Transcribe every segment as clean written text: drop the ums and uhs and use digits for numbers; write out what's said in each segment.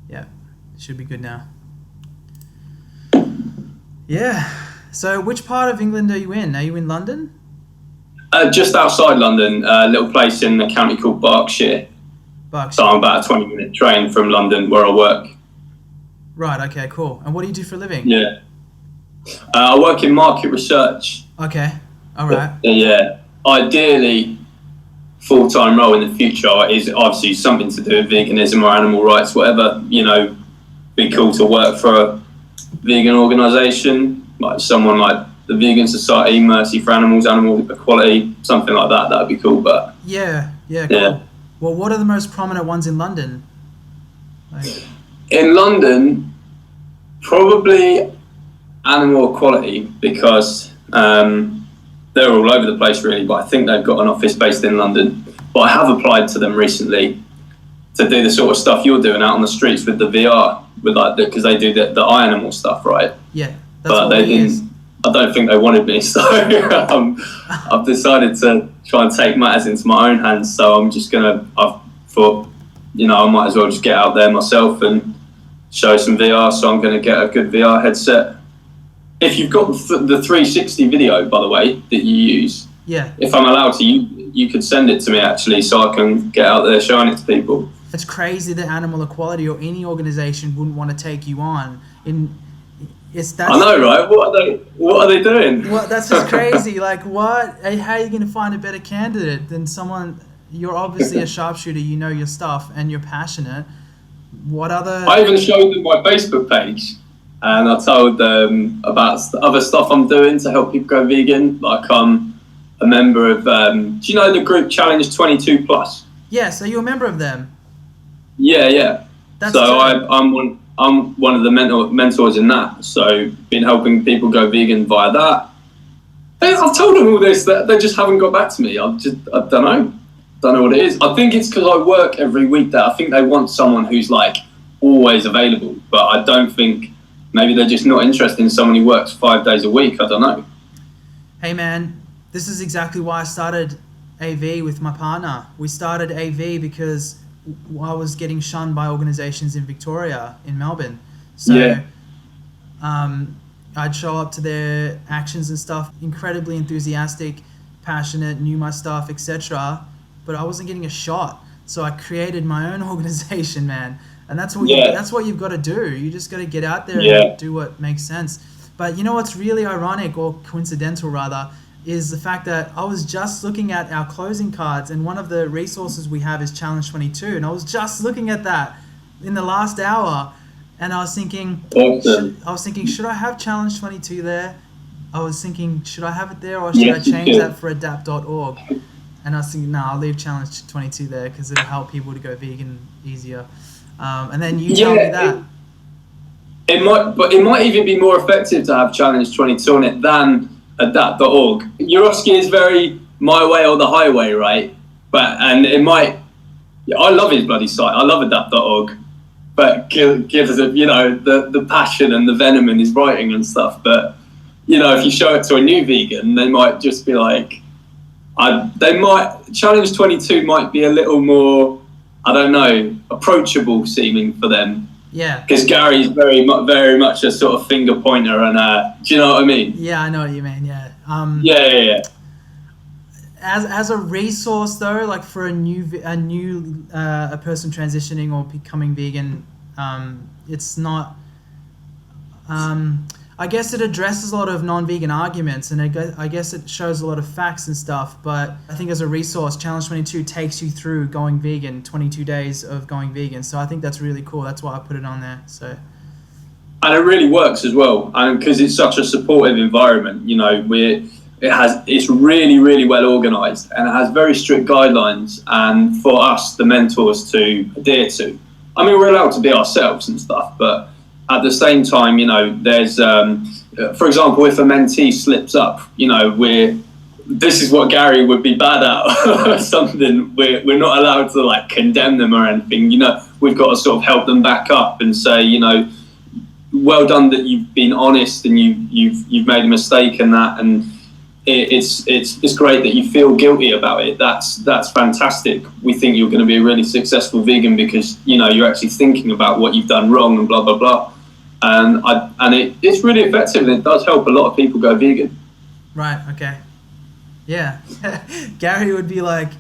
Yeah, should be good now. Yeah. So which part of England are you in? Are you in London? Just outside London, a little place in a county called Berkshire. Berkshire. So I'm about a 20-minute train from London where I work. Right, okay, cool. And what do you do for a living? Yeah. I work in market research. Okay, all right. Yeah. Ideally, full-time role in the future is obviously something to do with veganism or animal rights, whatever, be cool to work for a vegan organisation, like someone like the Vegan Society, Mercy for Animals, Animal Equality, something like that. That'd be cool. But yeah, cool. Yeah. Well, what are the most prominent ones in London? In London, probably Animal Equality, because they're all over the place really, but I think they've got an office based in London. But I have applied to them recently to do the sort of stuff you're doing out on the streets with the VR, with because they do the iAnimal stuff, right? Yeah, that's but they didn't. I don't think they wanted me, so I've decided to try and take matters into my own hands. So I'm just I've thought, I might as well just get out there myself and show some VR. So I'm going to get a good VR headset. If you've got the 360 video, by the way, that you use, if I'm allowed to, you could send it to me actually, so I can get out there showing it to people. It's crazy that Animal Equality or any organisation wouldn't want to take you on. I know, right? What are they doing? Well, that's just crazy. Like, what? How are you going to find a better candidate than someone? You're obviously a sharpshooter. You know your stuff, and you're passionate. What other? I even showed them my Facebook page, and I told them about other stuff I'm doing to help people go vegan. Like I'm a member of. Do you know the group Challenge 22+? Yes. Are you a member of them? Yeah. So I'm one of the mentors in that. So been helping people go vegan via that. I've told them all this, that they just haven't got back to me. I don't know what it is. I think it's because I work every week there. I think they want someone who's like always available, but I don't think, maybe they're just not interested in someone who works 5 days a week. I don't know. Hey man, this is exactly why I started AV with my partner. We started AV because I was getting shunned by organisations in Victoria, in Melbourne. So I'd show up to their actions and stuff, incredibly enthusiastic, passionate, knew my stuff, etc. But I wasn't getting a shot. So I created my own organisation, man. And that's what you've got to do. You just got to get out there and do what makes sense. But you know what's really ironic, or coincidental rather, is the fact that I was just looking at our closing cards, and one of the resources we have is Challenge 22, and I was just looking at that in the last hour, and I was thinking, should I have Challenge 22 there? I was thinking, should I have it there, or should I change that for adapt.org? And I was thinking, I'll leave Challenge 22 there because it'll help people to go vegan easier. And then you tell me that. It might even be more effective to have Challenge 22 on it than adapt.org. Yurovsky is very my way or the highway, right? And it might. I love his bloody site. I love adapt.org, but gives it, the passion and the venom in his writing and stuff. But if you show it to a new vegan, they might just be like, Challenge 22 might be a little more, I don't know, approachable seeming for them. Yeah. Because Gary's very much a sort of finger pointer, and do you know what I mean? Yeah, I know what you mean. Yeah. Yeah. As a resource though, like for a person transitioning or becoming vegan, it's not. I guess it addresses a lot of non-vegan arguments, and I guess it shows a lot of facts and stuff, but I think as a resource, Challenge 22 takes you through going vegan, 22 days of going vegan, so I think that's really cool. That's why I put it on there. So. And it really works as well, and because it's such a supportive environment, it's really, really well organised, and it has very strict guidelines, and for us, the mentors, to adhere to. I mean, we're allowed to be ourselves and stuff, but at the same time, there's, for example, if a mentee slips up, this is what Gary would be bad at or something. We're not allowed to like condemn them or anything. We've got to sort of help them back up and say, well done that you've been honest and you've made a mistake and that. And it's great that you feel guilty about it. That's fantastic. We think you're going to be a really successful vegan because you're actually thinking about what you've done wrong and blah blah blah. And it's really effective, and it does help a lot of people go vegan. Right. Okay. Yeah. Gary would be like,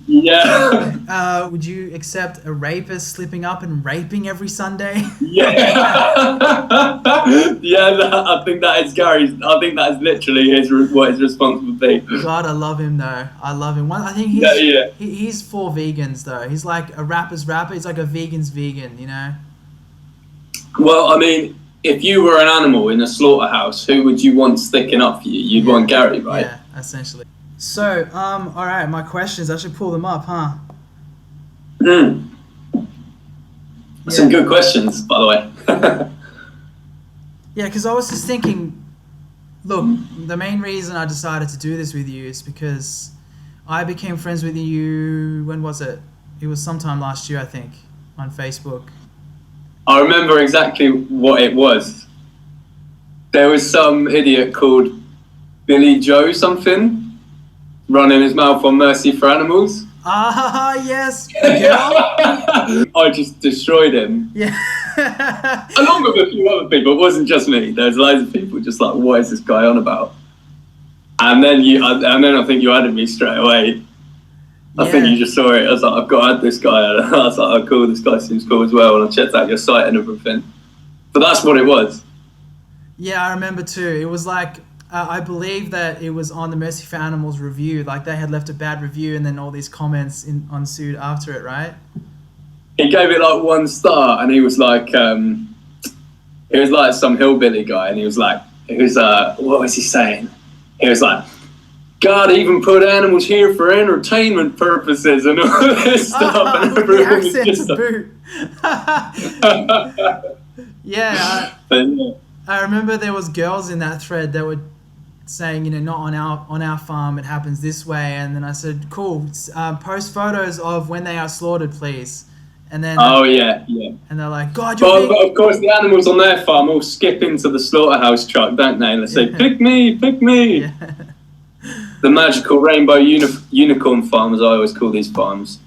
yeah. Would you accept a rapist slipping up and raping every Sunday? Yeah. Yeah, I think that is Gary's. I think that is literally what his response would be. God, I love him though. I love him. I think he's for vegans though. He's like a rapper's rapper. He's like a vegan's vegan, Well, I mean, if you were an animal in a slaughterhouse, who would you want sticking up for you? You'd want Gary, right? Yeah, essentially. So, all right, my questions. I should pull them up, huh? Some good questions, by the way. Yeah, because I was just thinking, look, the main reason I decided to do this with you is because I became friends with you, when was it? It was sometime last year, I think, on Facebook. I remember exactly what it was. There was some idiot called Billy Joe something running his mouth on Mercy for Animals. Ah, yes. I just destroyed him. Yeah. Along with a few other people. It wasn't just me. There's loads of people just like, what is this guy on about? And then I think you added me straight away. I think you just saw it. I was like, I've got to add this guy. And I was like, oh, cool, this guy seems cool as well. And I checked out your site and everything. But that's what it was. Yeah, I remember too. It was like, I believe that it was on the Mercy for Animals review. Like they had left a bad review and then all these comments ensued after it, right? He gave it like 1 star and he was like some hillbilly guy and he was what was he saying? He was like, God even put animals here for entertainment purposes and all this stuff. And everyone was just yeah. I remember there was girls in that thread that were saying, not on our farm, it happens this way. And then I said, cool, post photos of when they are slaughtered, please. And then and they're like, God, but of course the animals on their farm all skip into the slaughterhouse truck, don't they? And they say, pick me. Yeah. The magical rainbow unicorn farm, as I always call these farms.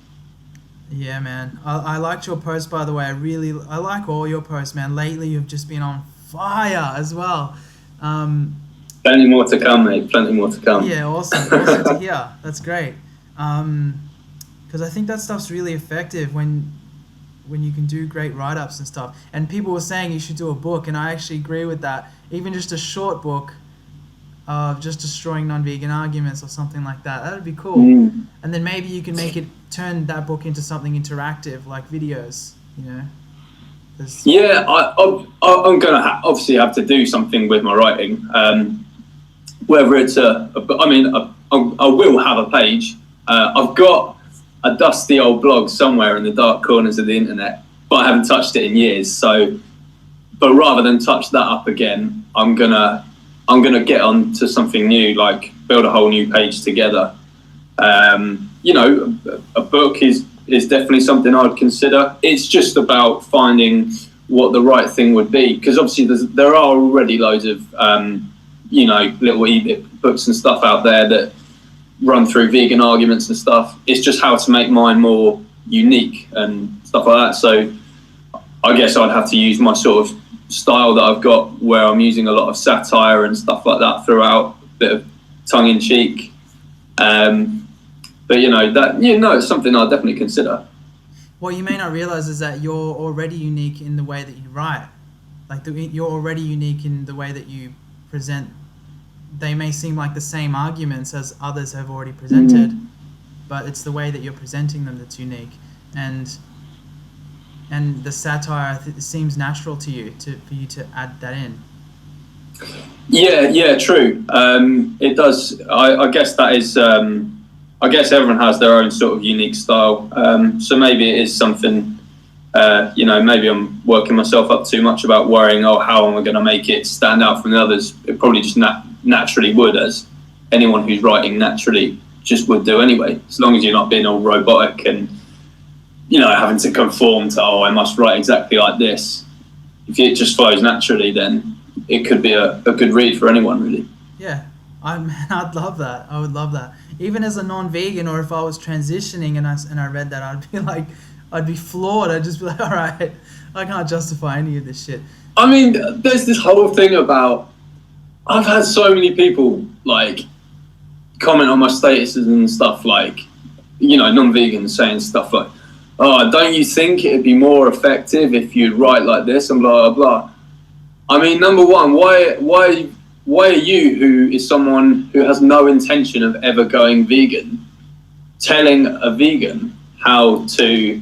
Yeah, man. I liked your post, by the way. I like all your posts, man. Lately you've just been on fire as well. Plenty more to come, mate. Plenty more to come. Yeah, awesome to hear. That's great. Because I think that stuff's really effective when you can do great write-ups and stuff. And people were saying you should do a book, and I actually agree with that. Even just a short book of just destroying non-vegan arguments or something like that. That would be cool. And then maybe you can turn that book into something interactive, like videos, Yeah, I'm going to obviously have to do something with my writing. Whether it's I will have a page. I've got a dusty old blog somewhere in the dark corners of the internet, but I haven't touched it in years. So, but rather than touch that up again, I'm gonna get on to something new, like build a whole new page together. A book is definitely something I'd consider. It's just about finding what the right thing would be, because obviously there are already loads of little e-books and stuff out there that run through vegan arguments and stuff. It's just how to make mine more unique and stuff like that. So I guess I'd have to use my sort of style that I've got, where I'm using a lot of satire and stuff like that throughout, a bit of tongue-in-cheek. But it's something I'll definitely consider. What you may not realize is that you're already unique in the way that you write. Like you're already unique in the way that you present. They may seem like the same arguments as others have already presented, but it's the way that you're presenting them that's unique. And the satire seems natural to you, for you to add that in. Yeah, true. It does. I guess that is. I guess everyone has their own sort of unique style. So maybe it is something. Maybe I'm working myself up too much about worrying, how am I going to make it stand out from the others? It probably just naturally would, as anyone who's writing naturally just would do anyway. As long as you're not being all robotic and having to conform to, I must write exactly like this. If it just flows naturally, then it could be a good read for anyone, really. Yeah, Man, I'd love that. I would love that. Even as a non-vegan, or if I was transitioning and I read that, I'd be like, I'd be floored. I'd just be like, all right, I can't justify any of this shit. I mean, there's this whole thing about, I've had so many people like comment on my statuses and stuff, like, you know, non-vegans saying stuff like, oh, don't you think it'd be more effective if you'd write like this and blah, blah, blah. I mean, number one, why are you, who is someone who has no intention of ever going vegan, telling a vegan how to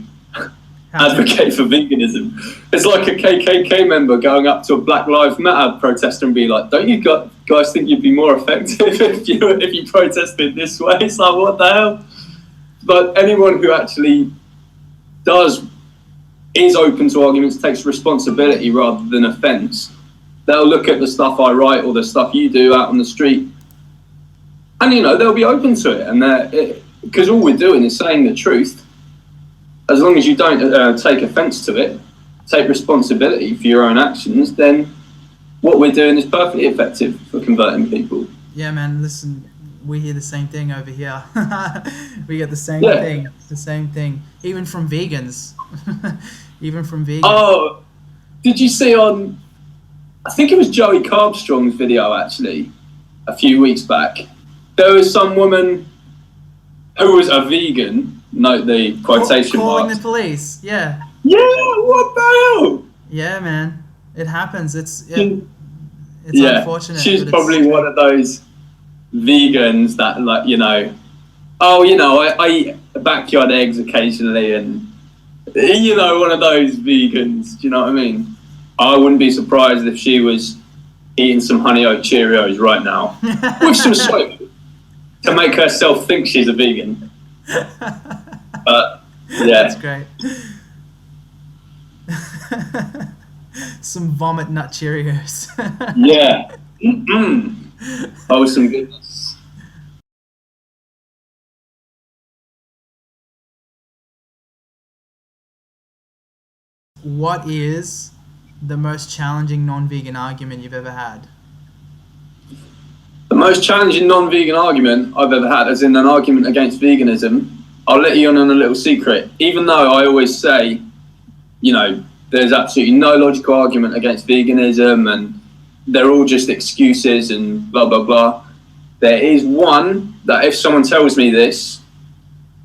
advocate for veganism? It's like a KKK member going up to a Black Lives Matter protester and be like, don't you guys think you'd be more effective if you protested this way? It's like, what the hell? But anyone who actually is open to arguments, takes responsibility rather than offence, they'll look at the stuff I write or the stuff you do out on the street, and, you know, they'll be open to it. And because all we're doing is saying the truth. As long as you don't take offence to it, take responsibility for your own actions, then what we're doing is perfectly effective for converting people. Yeah, man, listen, we hear the same thing over here. We get the same thing, even from vegans. Oh, did you see on, I think it was Joey Carbstrong's video, actually, a few weeks back, there was some woman who was a vegan, note the quotation calling marks. the police, yeah. Yeah, what the hell? Yeah, man, it happens. It's yeah, unfortunate. She's probably one of those vegans that, like, you know, oh, you know, I eat backyard eggs occasionally, and, you know, one of those vegans, do you know what I mean? I wouldn't be surprised if she was eating some honey oat Cheerios right now with some soap to make herself think she's a vegan. But yeah, that's great. Some vomit nut Cheerios. Yeah. Oh, some goodness. What is the most challenging non-vegan argument you've ever had? The most challenging non-vegan argument I've ever had, as in an argument against veganism, I'll let you in on a little secret. Even though I always say, you know, there's absolutely no logical argument against veganism and they're all just excuses and blah, blah, blah. There is one that if someone tells me this,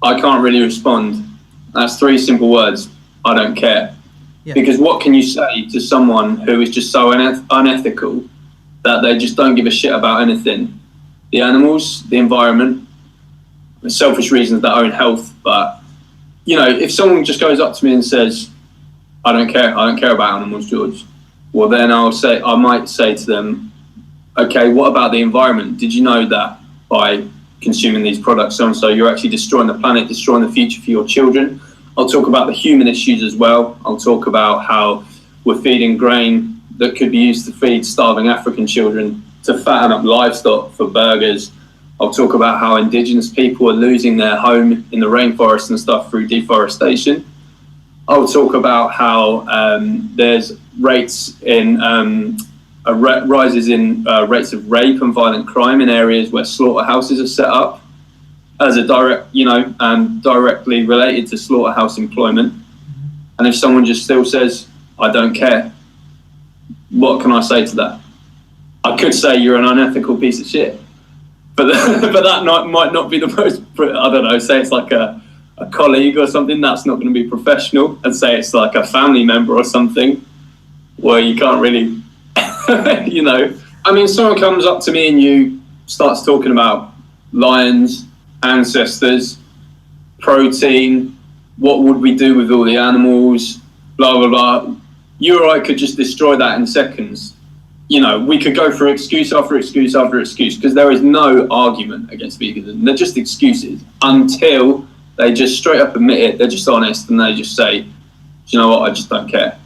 I can't really respond. That's 3 simple words. I don't care. Yeah. Because what can you say to someone who is just so unethical that they just don't give a shit about anything? The animals, the environment, the selfish reasons, their own health. But, you know, if someone just goes up to me and says, I don't care about animals, George, well, then I might say to them, okay, what about the environment? Did you know that by consuming these products, so you're actually destroying the planet, destroying the future for your children? I'll talk about the human issues as well. I'll talk about how we're feeding grain that could be used to feed starving African children, to fatten up livestock for burgers. I'll talk about how indigenous people are losing their home in the rainforest and stuff through deforestation. I'll talk about how there's rates in rises in rates of rape and violent crime in areas where slaughterhouses are set up as a direct, you know, directly related to slaughterhouse employment. And if someone just still says, I don't care, what can I say to that? I could say you're an unethical piece of shit, but that might not be the most, I don't know, say it's like a colleague or something, that's not going to be professional. And say it's like a family member or something, where you can't really, you know. I mean, someone comes up to me and you starts talking about lions, ancestors, protein, what would we do with all the animals, blah, blah, blah. You or I could just destroy that in seconds. You know, we could go through excuse after excuse after excuse, because there is no argument against veganism. They're just excuses until they just straight up admit it. They're just honest and they just say, you know what, I just don't care.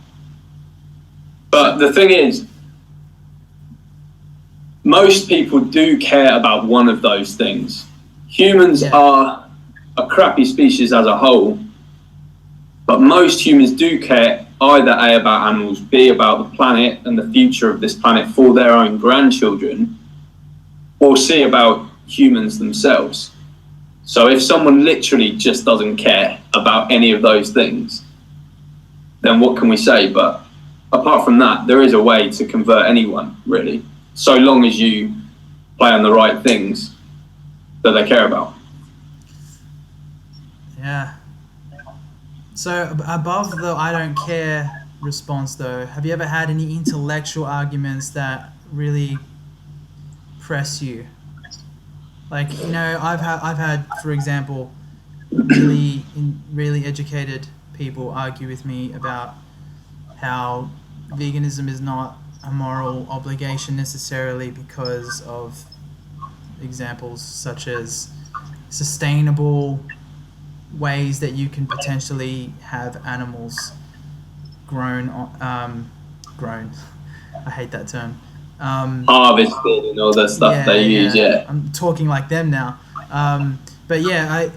But the thing is, most people do care about one of those things. Humans are a crappy species as a whole, but most humans do care either A, about animals, B, about the planet and the future of this planet for their own grandchildren, or see about humans themselves. So if someone literally just doesn't care about any of those things, then what can we say? But apart from that, there is a way to convert anyone, really, so long as you play on the right things that they care about. Yeah. So above the I don't care response, though, have you ever had any intellectual arguments that really press you? Like, you know, I've had, for example, really educated people argue with me about how veganism is not a moral obligation necessarily because of examples such as sustainable ways that you can potentially have animals grown. I hate that term. Harvested and all that stuff they use, yeah. I'm talking like them now. But yeah,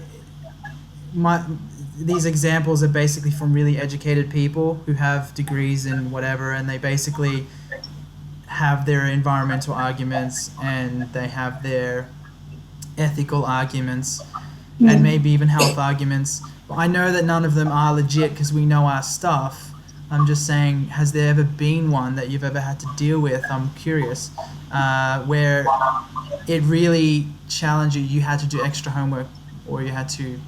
these examples are basically from really educated people who have degrees in whatever, and they basically have their environmental arguments and they have their ethical arguments and maybe even health arguments. But I know that none of them are legit because we know our stuff. I'm just saying, has there ever been one that you've ever had to deal with? I'm curious, where it really challenged you. You had to do extra homework, or you had to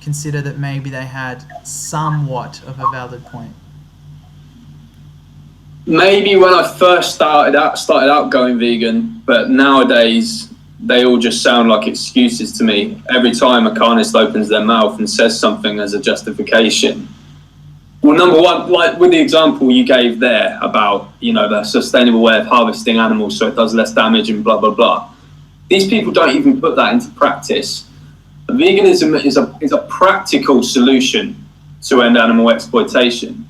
consider that maybe they had somewhat of a valid point. Maybe when I first started out going vegan, but nowadays they all just sound like excuses to me. Every time a carnist opens their mouth and says something as a justification. Well, number one, like with the example you gave there about, you know, the sustainable way of harvesting animals so it does less damage and blah, blah, blah. These people don't even put that into practice. Veganism is a practical solution to end animal exploitation.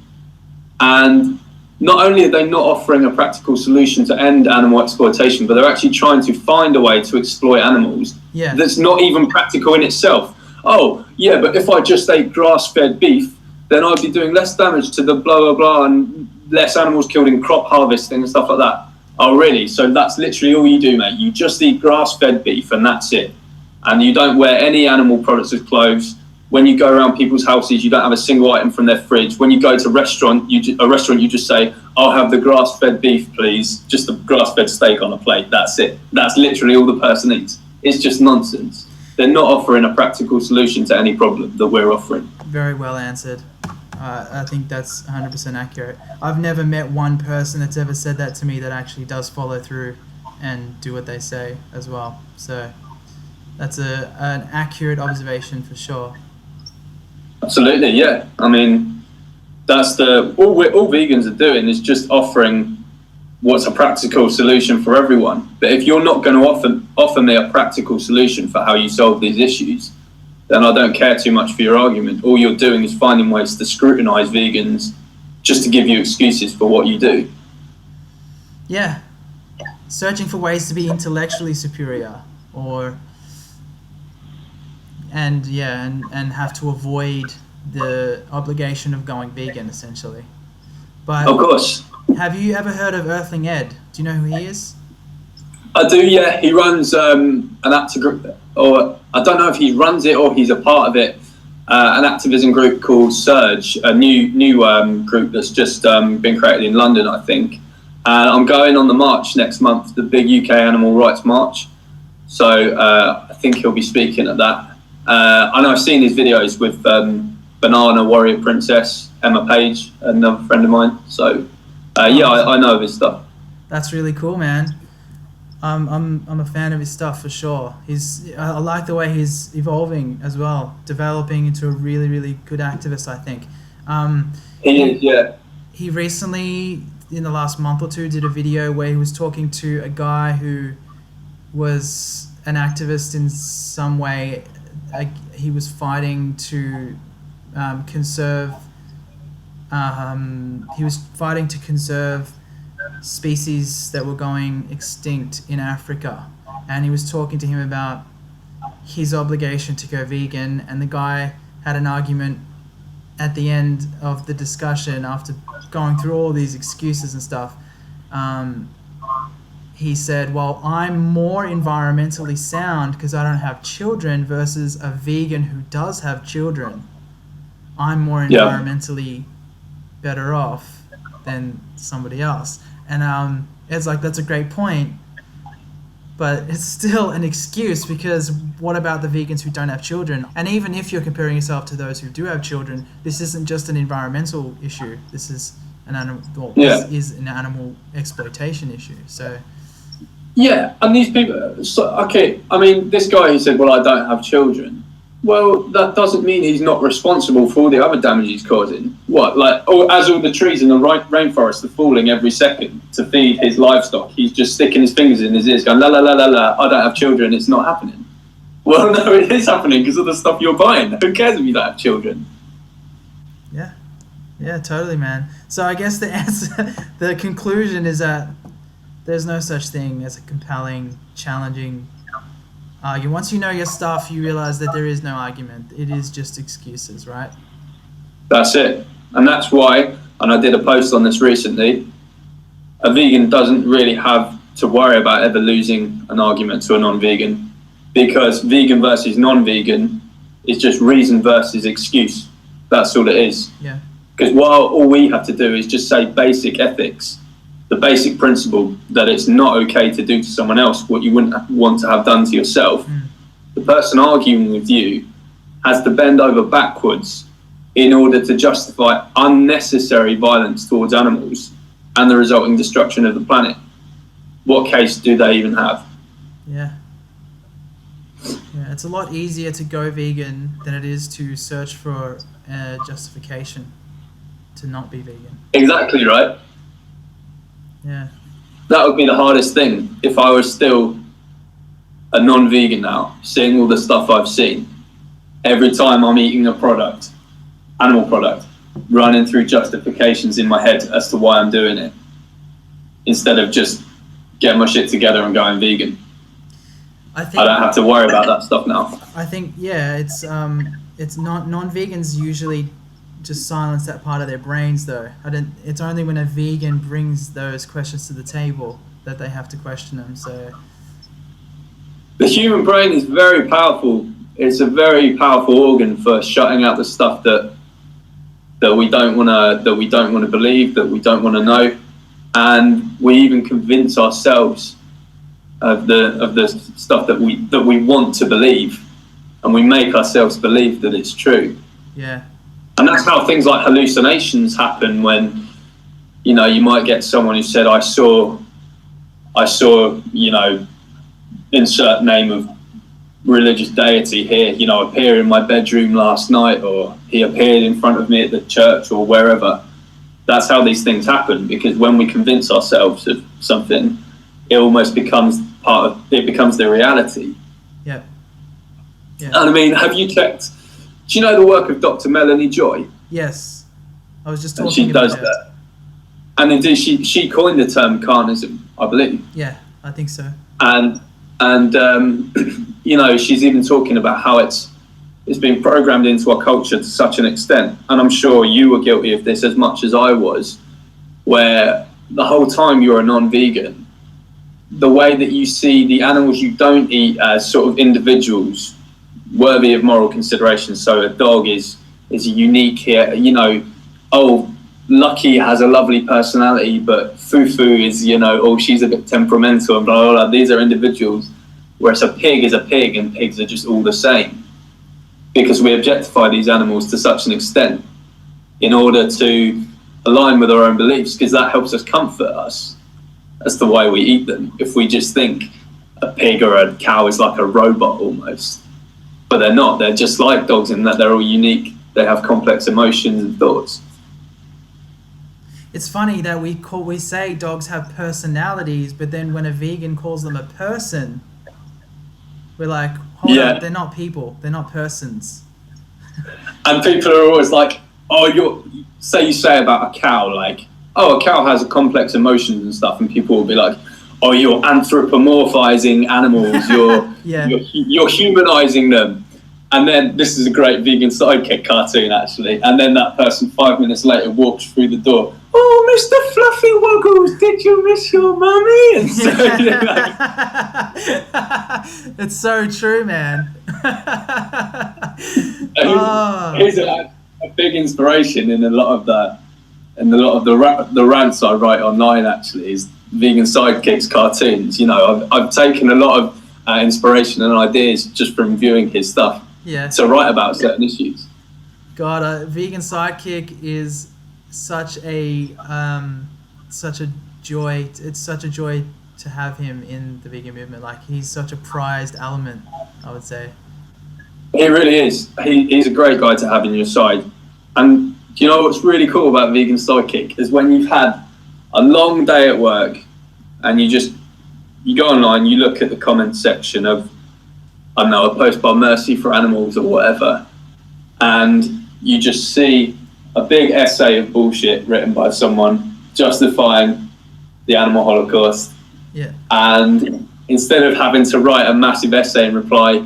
And not only are they not offering a practical solution to end animal exploitation, but they're actually trying to find a way to exploit animals that's not even practical in itself. Oh, yeah, but if I just ate grass-fed beef, then I'd be doing less damage to the blah, blah, blah, and less animals killed in crop harvesting and stuff like that. Oh, really? So that's literally all you do, mate? You just eat grass-fed beef and that's it? And you don't wear any animal products as clothes? When you go around people's houses, you don't have a single item from their fridge. When you go to a restaurant, you just say, I'll have the grass-fed beef, please. Just the grass-fed steak on a plate. That's it. That's literally all the person eats. It's just nonsense. They're not offering a practical solution to any problem that we're offering. Very well answered. I think that's 100% accurate. I've never met one person that's ever said that to me that actually does follow through and do what they say as well. So that's an accurate observation for sure. Absolutely, yeah. I mean, that's all vegans are doing is just offering what's a practical solution for everyone. But if you're not going to offer me a practical solution for how you solve these issues, then I don't care too much for your argument. All you're doing is finding ways to scrutinise vegans just to give you excuses for what you do. Yeah. Searching for ways to be intellectually superior and have to avoid the obligation of going vegan, essentially. But of course. Have you ever heard of Earthling Ed? Do you know who he is? I do, yeah. He runs an active group, or I don't know if he runs it or he's a part of it, an activism group called Surge, a new group that's just been created in London, I think. And I'm going on the march next month, the big UK Animal Rights March. So I think he'll be speaking at that. I know I've seen his videos with Banana Warrior Princess, Emma Page, another friend of mine. So I know of his stuff. That's really cool, man. I'm a fan of his stuff for sure. I like the way he's evolving as well, developing into a really, really good activist, I think. He is, yeah. He recently, in the last month or two, did a video where he was talking to a guy who was an activist in some way. He was fighting to conserve. He was fighting to conserve species that were going extinct in Africa, and he was talking to him about his obligation to go vegan, and the guy had an argument at the end of the discussion after going through all these excuses and stuff. he said, well, I'm more environmentally sound because I don't have children versus a vegan who does have children. I'm more environmentally better off than somebody else. And it's like, that's a great point, but it's still an excuse, because what about the vegans who don't have children? And even if you're comparing yourself to those who do have children, this isn't just an environmental issue. This is this is an animal exploitation issue. So yeah, and these people, okay, I mean, this guy who said, well, I don't have children. Well, that doesn't mean he's not responsible for all the other damage he's causing. What, like, as all the trees in the rainforest are falling every second to feed his livestock, he's just sticking his fingers in his ears going, la, la, la, la, la, I don't have children, it's not happening. Well, no, it is happening because of the stuff you're buying. Who cares if you don't have children? Yeah, totally, man. So I guess the answer, the conclusion is that there's no such thing as a compelling, challenging argument. Once you know your stuff, you realize that there is no argument. It is just excuses, right? That's it. And that's why, and I did a post on this recently, a vegan doesn't really have to worry about ever losing an argument to a non-vegan, because vegan versus non-vegan is just reason versus excuse. That's all it is. Yeah. Because while all we have to do is just say basic ethics, the basic principle that it's not okay to do to someone else what you wouldn't want to have done to yourself, the person arguing with you has to bend over backwards in order to justify unnecessary violence towards animals and the resulting destruction of the planet. What case do they even have? Yeah, it's a lot easier to go vegan than it is to search for justification to not be vegan. Exactly right. Yeah. That would be the hardest thing if I was still a non-vegan now, seeing all the stuff I've seen. Every time I'm eating a product, animal product, running through justifications in my head as to why I'm doing it, instead of just getting my shit together and going vegan. I don't have to worry about that stuff now. I think, it's not, non-vegans usually just silence that part of their brains, though. It's only when a vegan brings those questions to the table that they have to question them. So the human brain is very powerful. It's a very powerful organ for shutting out the stuff that we don't want to believe, that we don't want to know, and we even convince ourselves of the stuff that we want to believe, and we make ourselves believe that it's true. Yeah. And that's how things like hallucinations happen, when, you know, you might get someone who said, I saw, you know, insert name of religious deity here, you know, appear in my bedroom last night, or he appeared in front of me at the church or wherever. That's how these things happen, because when we convince ourselves of something, it almost becomes it becomes the reality. Yeah. And I mean, have you checked? Do you know the work of Dr. Melanie Joy? Yes, I was just talking she about does that. And indeed, she coined the term carnism, I believe. Yeah, I think so. And you know, she's even talking about how it's been programmed into our culture to such an extent. And I'm sure you were guilty of this as much as I was, where the whole time you're a non-vegan, the way that you see the animals you don't eat as sort of individuals worthy of moral consideration. So a dog is a unique here, you know, oh, Lucky has a lovely personality, but Fufu is, you know, oh, she's a bit temperamental and blah, blah, blah. These are individuals, whereas a pig is a pig, and pigs are just all the same, because we objectify these animals to such an extent in order to align with our own beliefs, because that helps us comfort us as to why we eat them. If we just think a pig or a cow is like a robot almost, but they're not. They're just like dogs in that they're all unique. They have complex emotions and thoughts. It's funny that we say dogs have personalities, but then when a vegan calls them a person, we're like, hold up, they're not people, they're not persons. And people are always like, oh, you say about a cow, like, oh, a cow has complex emotions and stuff, and people will be like, oh, you're anthropomorphizing animals, you're humanizing them. And then this is a great vegan sidekick cartoon, actually. And then that person 5 minutes later walks through the door. Oh, Mr. Fluffy Wuggles, did you miss your mummy? And so, It's so true, man. Here's a big inspiration in a lot of the rants I write online. Actually, is vegan sidekicks cartoons. You know, I've taken a lot of inspiration and ideas just from viewing his stuff. Yeah. To write about certain issues. God, a vegan sidekick is such a joy. It's such a joy to have him in the vegan movement. Like, he's such a prized element, I would say. He really is. He's a great guy to have in your side. And do you know what's really cool about vegan sidekick is when you've had a long day at work and you go online, you look at the comment section of, I don't know, a post by Mercy for Animals or whatever, and you just see a big essay of bullshit written by someone justifying the animal holocaust. Yeah. And instead of having to write a massive essay in reply,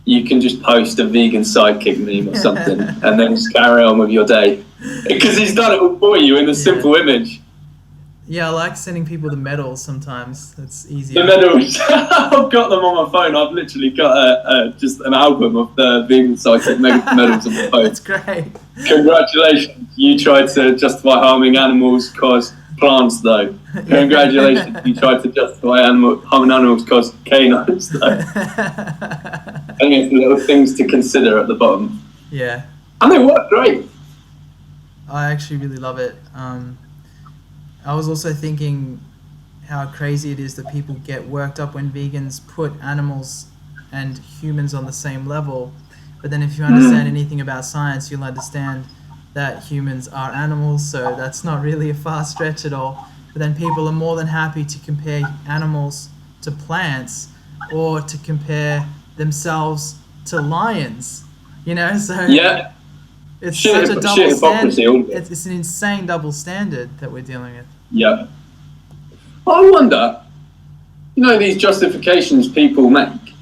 you can just post a vegan sidekick meme or something and then just carry on with your day. Because he's done it all for you in a simple image. Yeah, I like sending people the medals sometimes. It's easier. The medals, I've got them on my phone. I've literally got just an album of the vegan sidekick medals on my phone. That's great. Congratulations, you tried to justify harming animals cause plants though. Congratulations, you tried to justify harming animals cause canines though. I think it's little things to consider at the bottom. Yeah. And they work great. I actually really love it. I was also thinking how crazy it is that people get worked up when vegans put animals and humans on the same level. But then if you understand anything about science, you'll understand that humans are animals, so that's not really a far stretch at all. But then people are more than happy to compare animals to plants or to compare themselves to lions, you know? So yeah. It's such a double hypocrisy. standard. It's an insane double standard that we're dealing with. Yeah. I wonder, you know, these justifications people make,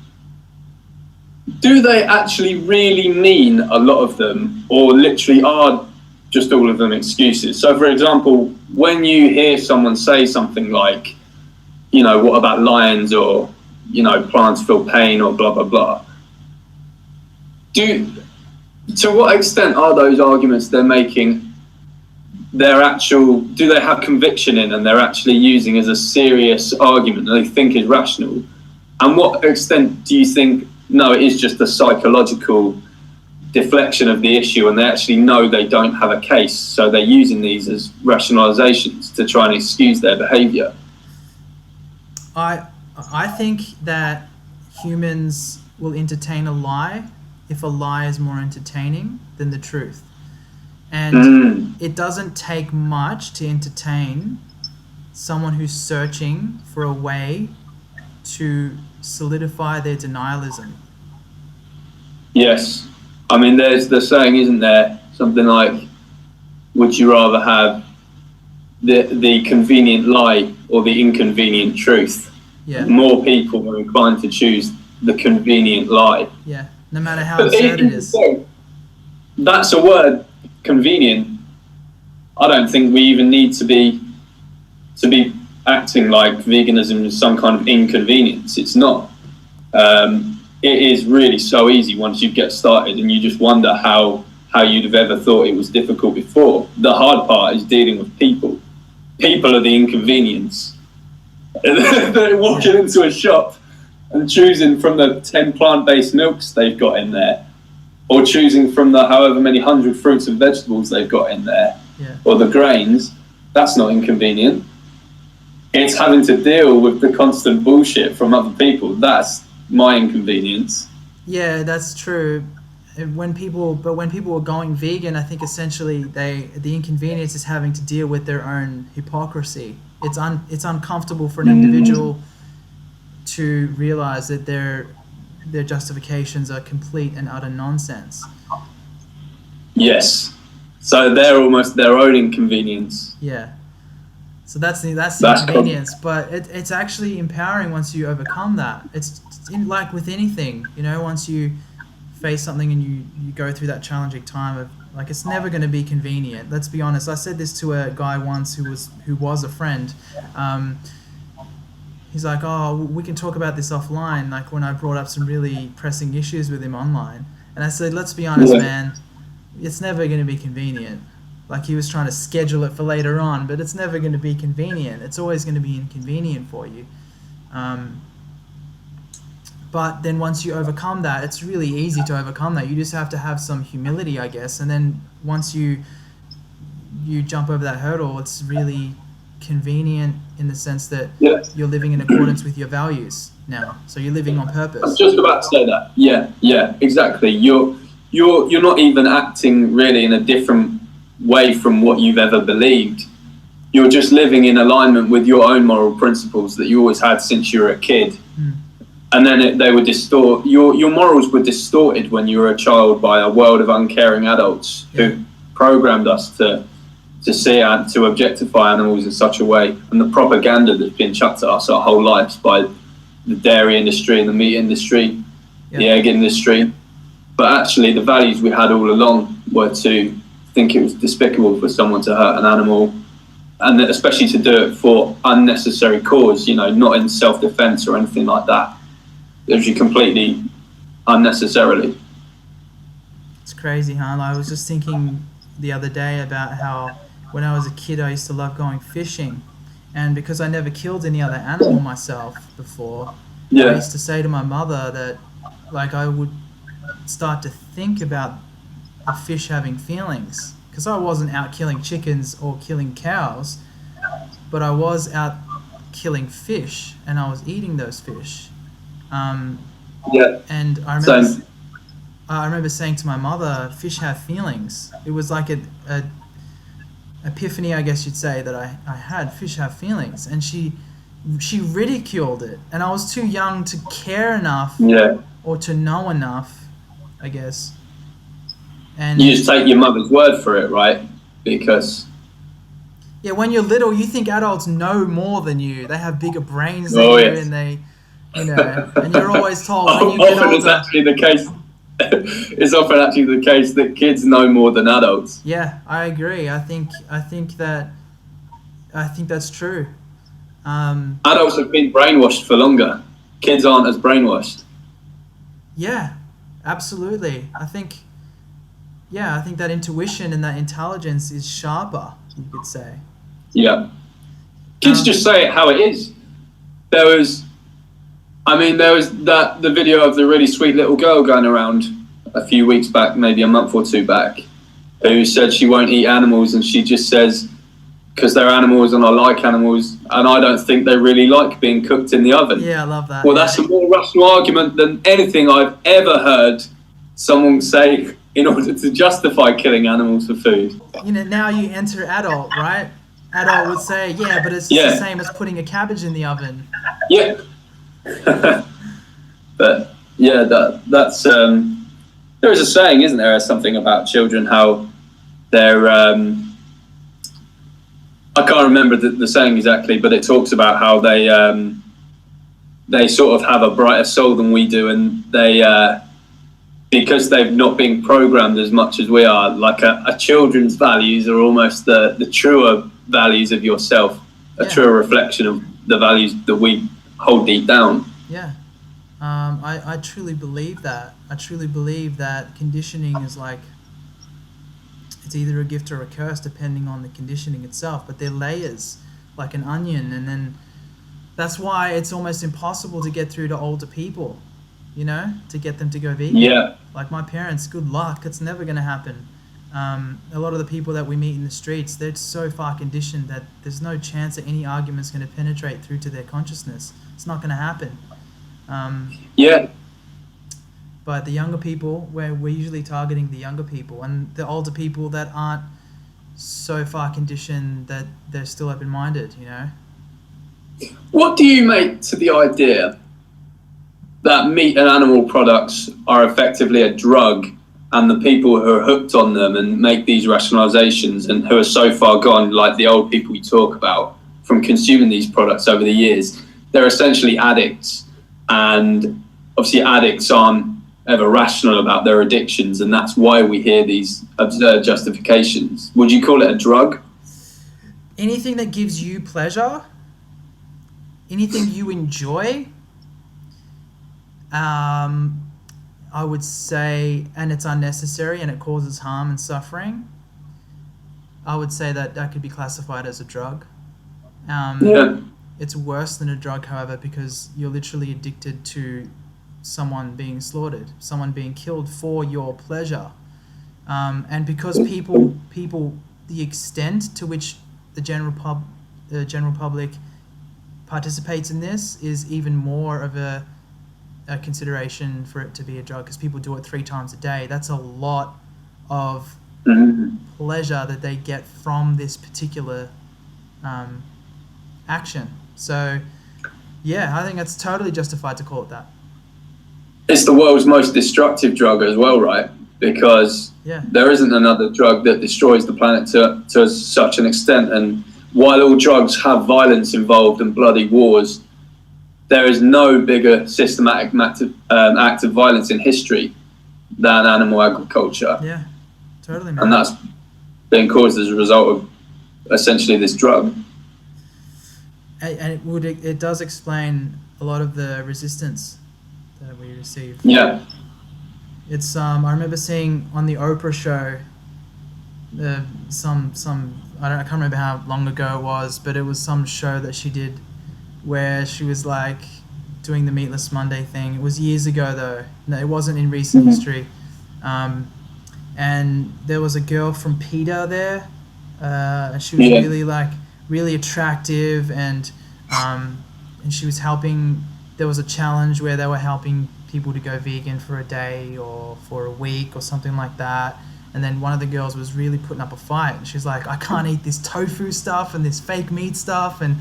do they actually really mean a lot of them, or literally are just all of them excuses? So, for example, when you hear someone say something like, you know, what about lions, or, you know, plants feel pain, or blah, blah, blah, to what extent are those arguments they're making do they have conviction in and they're actually using as a serious argument that they think is rational? And what extent do you think, no, it is just a psychological deflection of the issue and they actually know they don't have a case, so they're using these as rationalizations to try and excuse their behavior? I think that humans will entertain a lie if a lie is more entertaining than the truth. And it doesn't take much to entertain someone who's searching for a way to solidify their denialism. Yes. I mean, there's the saying, isn't there? Something like, would you rather have the convenient lie or the inconvenient truth? Yeah. More people are inclined to choose the convenient lie. Yeah, no matter how absurd it is. So, that's a word, convenient. I don't think we even need to be acting like veganism is some kind of inconvenience. It's not. It is really so easy once you get started, and you just wonder how you'd have ever thought it was difficult before. The hard part is dealing with people. People are the inconvenience. They're walking into a shop and choosing from the 10 plant-based milks they've got in there, or choosing from the however many 100 fruits and vegetables they've got in there, or the grains. That's not inconvenient. It's having to deal with the constant bullshit from other people. That's my inconvenience. Yeah, that's true. When people were going vegan, I think essentially the inconvenience is having to deal with their own hypocrisy. It's uncomfortable for an individual to realize that their justifications are complete and utter nonsense. Yes. So they're almost their own inconvenience. Yeah. So that's the inconvenience, but it's actually empowering once you overcome that. It's like with anything, you know, once you face something and you go through that challenging time of, like, it's never going to be convenient. Let's be honest. I said this to a guy once who was a friend. He's like, oh, we can talk about this offline, like when I brought up some really pressing issues with him online. And I said, let's be honest, man, it's never going to be convenient. Like, he was trying to schedule it for later on, but it's never going to be convenient. It's always going to be inconvenient for you. But then once you overcome that, it's really easy to overcome that. You just have to have some humility, I guess. And then once you jump over that hurdle, it's really convenient in the sense that you're living in accordance with your values now. So you're living on purpose. I was just about to say that. Yeah, exactly. You're not even acting really in a different way from what you've ever believed. You're just living in alignment with your own moral principles that you always had since you were a kid. And then they would distort, your morals were distorted when you were a child by a world of uncaring adults who programmed us to see and to objectify animals in such a way, and the propaganda that's been chucked at us our whole lives by the dairy industry and the meat industry, the egg industry. But actually the values we had all along were to think it was despicable for someone to hurt an animal, and especially to do it for unnecessary cause, not in self-defense or anything like that. It was completely unnecessarily. It's crazy, huh? I was just thinking the other day about how when I was a kid I used to love going fishing, and because I never killed any other animal myself before, I used to say to my mother that, like, I would start to think about the fish having feelings, because I wasn't out killing chickens or killing cows, but I was out killing fish, and I was eating those fish. And I remember saying to my mother, fish have feelings. It was like a epiphany, I guess you'd say, that I had. Fish have feelings. And she ridiculed it. And I was too young to care enough or to know enough, I guess. And you just take your mother's word for it, right? Because when you're little, you think adults know more than you. They have bigger brains than you, and they... and you're always told when you get older. It's actually the case. It's often actually the case that kids know more than adults. Yeah, I agree. I think that's true. Adults have been brainwashed for longer. Kids aren't as brainwashed. Yeah, absolutely. I think that intuition and that intelligence is sharper, you could say. Yeah. Kids just say it how it is. There was the video of the really sweet little girl going around a few weeks back, maybe a month or two back, who said she won't eat animals, and she just says, because they're animals and I like animals, and I don't think they really like being cooked in the oven. Yeah, I love that. Well, that's a more rational argument than anything I've ever heard someone say in order to justify killing animals for food. Now you enter adult, right? Adult would say, but it's the same as putting a cabbage in the oven. Yeah. But that's there is a saying, isn't there, something about children, how they're I can't remember the saying exactly, but it talks about how they sort of have a brighter soul than we do, and they because they've not been programmed as much as we are, like a children's values are almost the truer values of yourself, a truer reflection of the values that we hold deep down. I truly believe that. I truly believe that conditioning is like, it's either a gift or a curse depending on the conditioning itself, but they're layers, like an onion, and then that's why it's almost impossible to get through to older people, to get them to go vegan. Yeah. Like my parents, good luck, it's never going to happen. A lot of the people that we meet in the streets, they're so far conditioned that there's no chance that any argument's going to penetrate through to their consciousness. It's not going to happen. But the younger people, we're usually targeting the younger people, and the older people that aren't so far conditioned that they're still open-minded, What do you make to the idea that meat and animal products are effectively a drug, and the people who are hooked on them and make these rationalizations and who are so far gone, like the old people you talk about, from consuming these products over the years, they're essentially addicts? And obviously addicts aren't ever rational about their addictions, and that's why we hear these absurd justifications. Would you call it a drug? Anything that gives you pleasure, anything you enjoy, I would say, and it's unnecessary and it causes harm and suffering, I would say that that could be classified as a drug. It's worse than a drug, however, because you're literally addicted to someone being slaughtered, someone being killed for your pleasure. And because people, the extent to which the general public participates in this is even more of a consideration for it to be a drug, because people do it 3 times a day. That's a lot of pleasure that they get from this particular action. So yeah, I think it's totally justified to call it that. It's the world's most destructive drug as well, right? Because there isn't another drug that destroys the planet to such an extent. And while all drugs have violence involved and bloody wars, there is no bigger systematic act of violence in history than animal agriculture. Yeah, totally, man. And that's been caused as a result of essentially this drug. And it does explain a lot of the resistance that we receive. Yeah. It's I remember seeing on the Oprah show, some I can't remember how long ago it was, but it was some show that she did where she was like doing the Meatless Monday thing. It was years ago though. No, it wasn't in recent history. And there was a girl from PETA there, and she was really attractive, and she was helping. There was a challenge where they were helping people to go vegan for a day or for a week or something like that. And then one of the girls was really putting up a fight. And she's like, I can't eat this tofu stuff and this fake meat stuff. And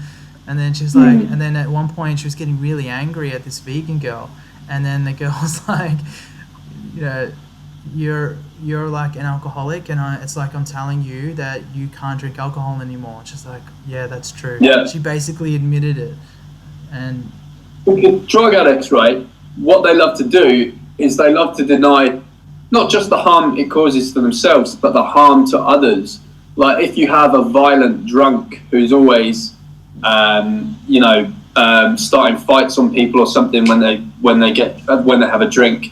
then she's like, and then at one point she was getting really angry at this vegan girl. And then the girl was like, you know, you're like an alcoholic, and it's like I'm telling you that you can't drink alcohol anymore. And she's like, yeah, that's true. Yeah. She basically admitted it. And drug addicts, right, what they love to do is they love to deny not just the harm it causes to themselves, but the harm to others. Like if you have a violent drunk who's always, starting fights on people or something when they have a drink,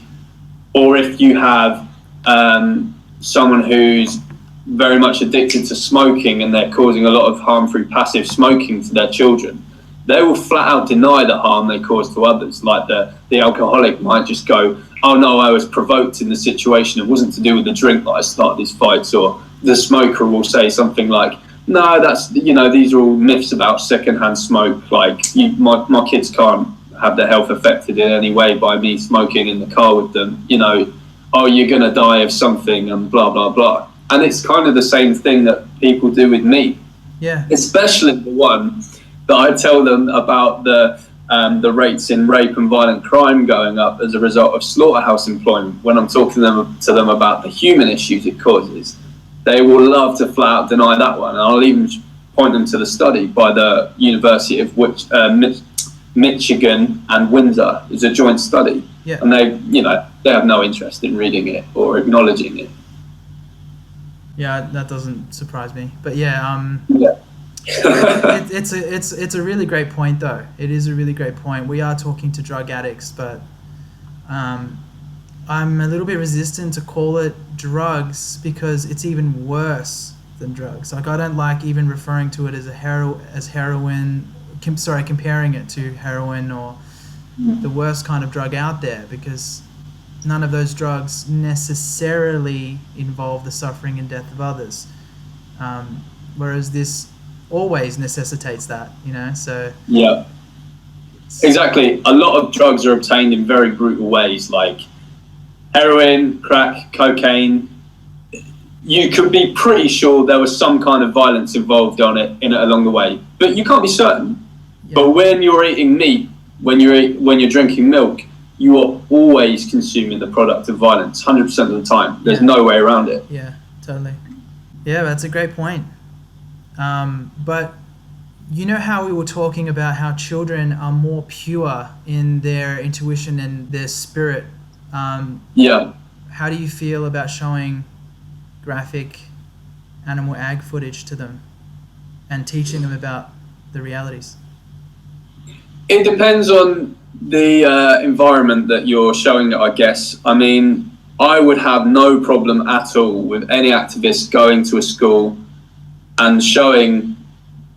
or if you have someone who's very much addicted to smoking and they're causing a lot of harm through passive smoking to their children, they will flat out deny the harm they cause to others. Like the alcoholic might just go, oh no, I was provoked in the situation. It wasn't to do with the drink that I started these fights. Or the smoker will say something like, no, these are all myths about secondhand smoke. Like my kids can't have their health affected in any way by me smoking in the car with them. Oh, you're going to die of something and blah, blah, blah. And it's kind of the same thing that people do with me. Yeah. Especially the one that I tell them about the rates in rape and violent crime going up as a result of slaughterhouse employment. When I'm talking to them about the human issues it causes, they will love to flat out deny that one. And I'll even point them to the study by the University of Michigan and Windsor. It's a joint study. Yeah. And they have no interest in reading it or acknowledging it. Yeah, that doesn't surprise me. But yeah. It's a really great point though. It is a really great point. We are talking to drug addicts, but I'm a little bit resistant to call it drugs because it's even worse than drugs. Like I don't like even referring to it as heroin. Comparing it to heroin or the worst kind of drug out there, because none of those drugs necessarily involve the suffering and death of others. Whereas this always necessitates that, so. Yeah, exactly. A lot of drugs are obtained in very brutal ways, like heroin, crack, cocaine. You could be pretty sure there was some kind of violence involved in it along the way, but you can't be certain. Yeah. But when you're eating meat, when you're drinking milk, you are always consuming the product of violence, 100% of the time. There's no way around it. Yeah, totally. Yeah, that's a great point. But you know how we were talking about how children are more pure in their intuition and their spirit Yeah. How do you feel about showing graphic animal ag footage to them and teaching them about the realities? It depends on the environment that you're showing it, I guess. I mean, I would have no problem at all with any activist going to a school and showing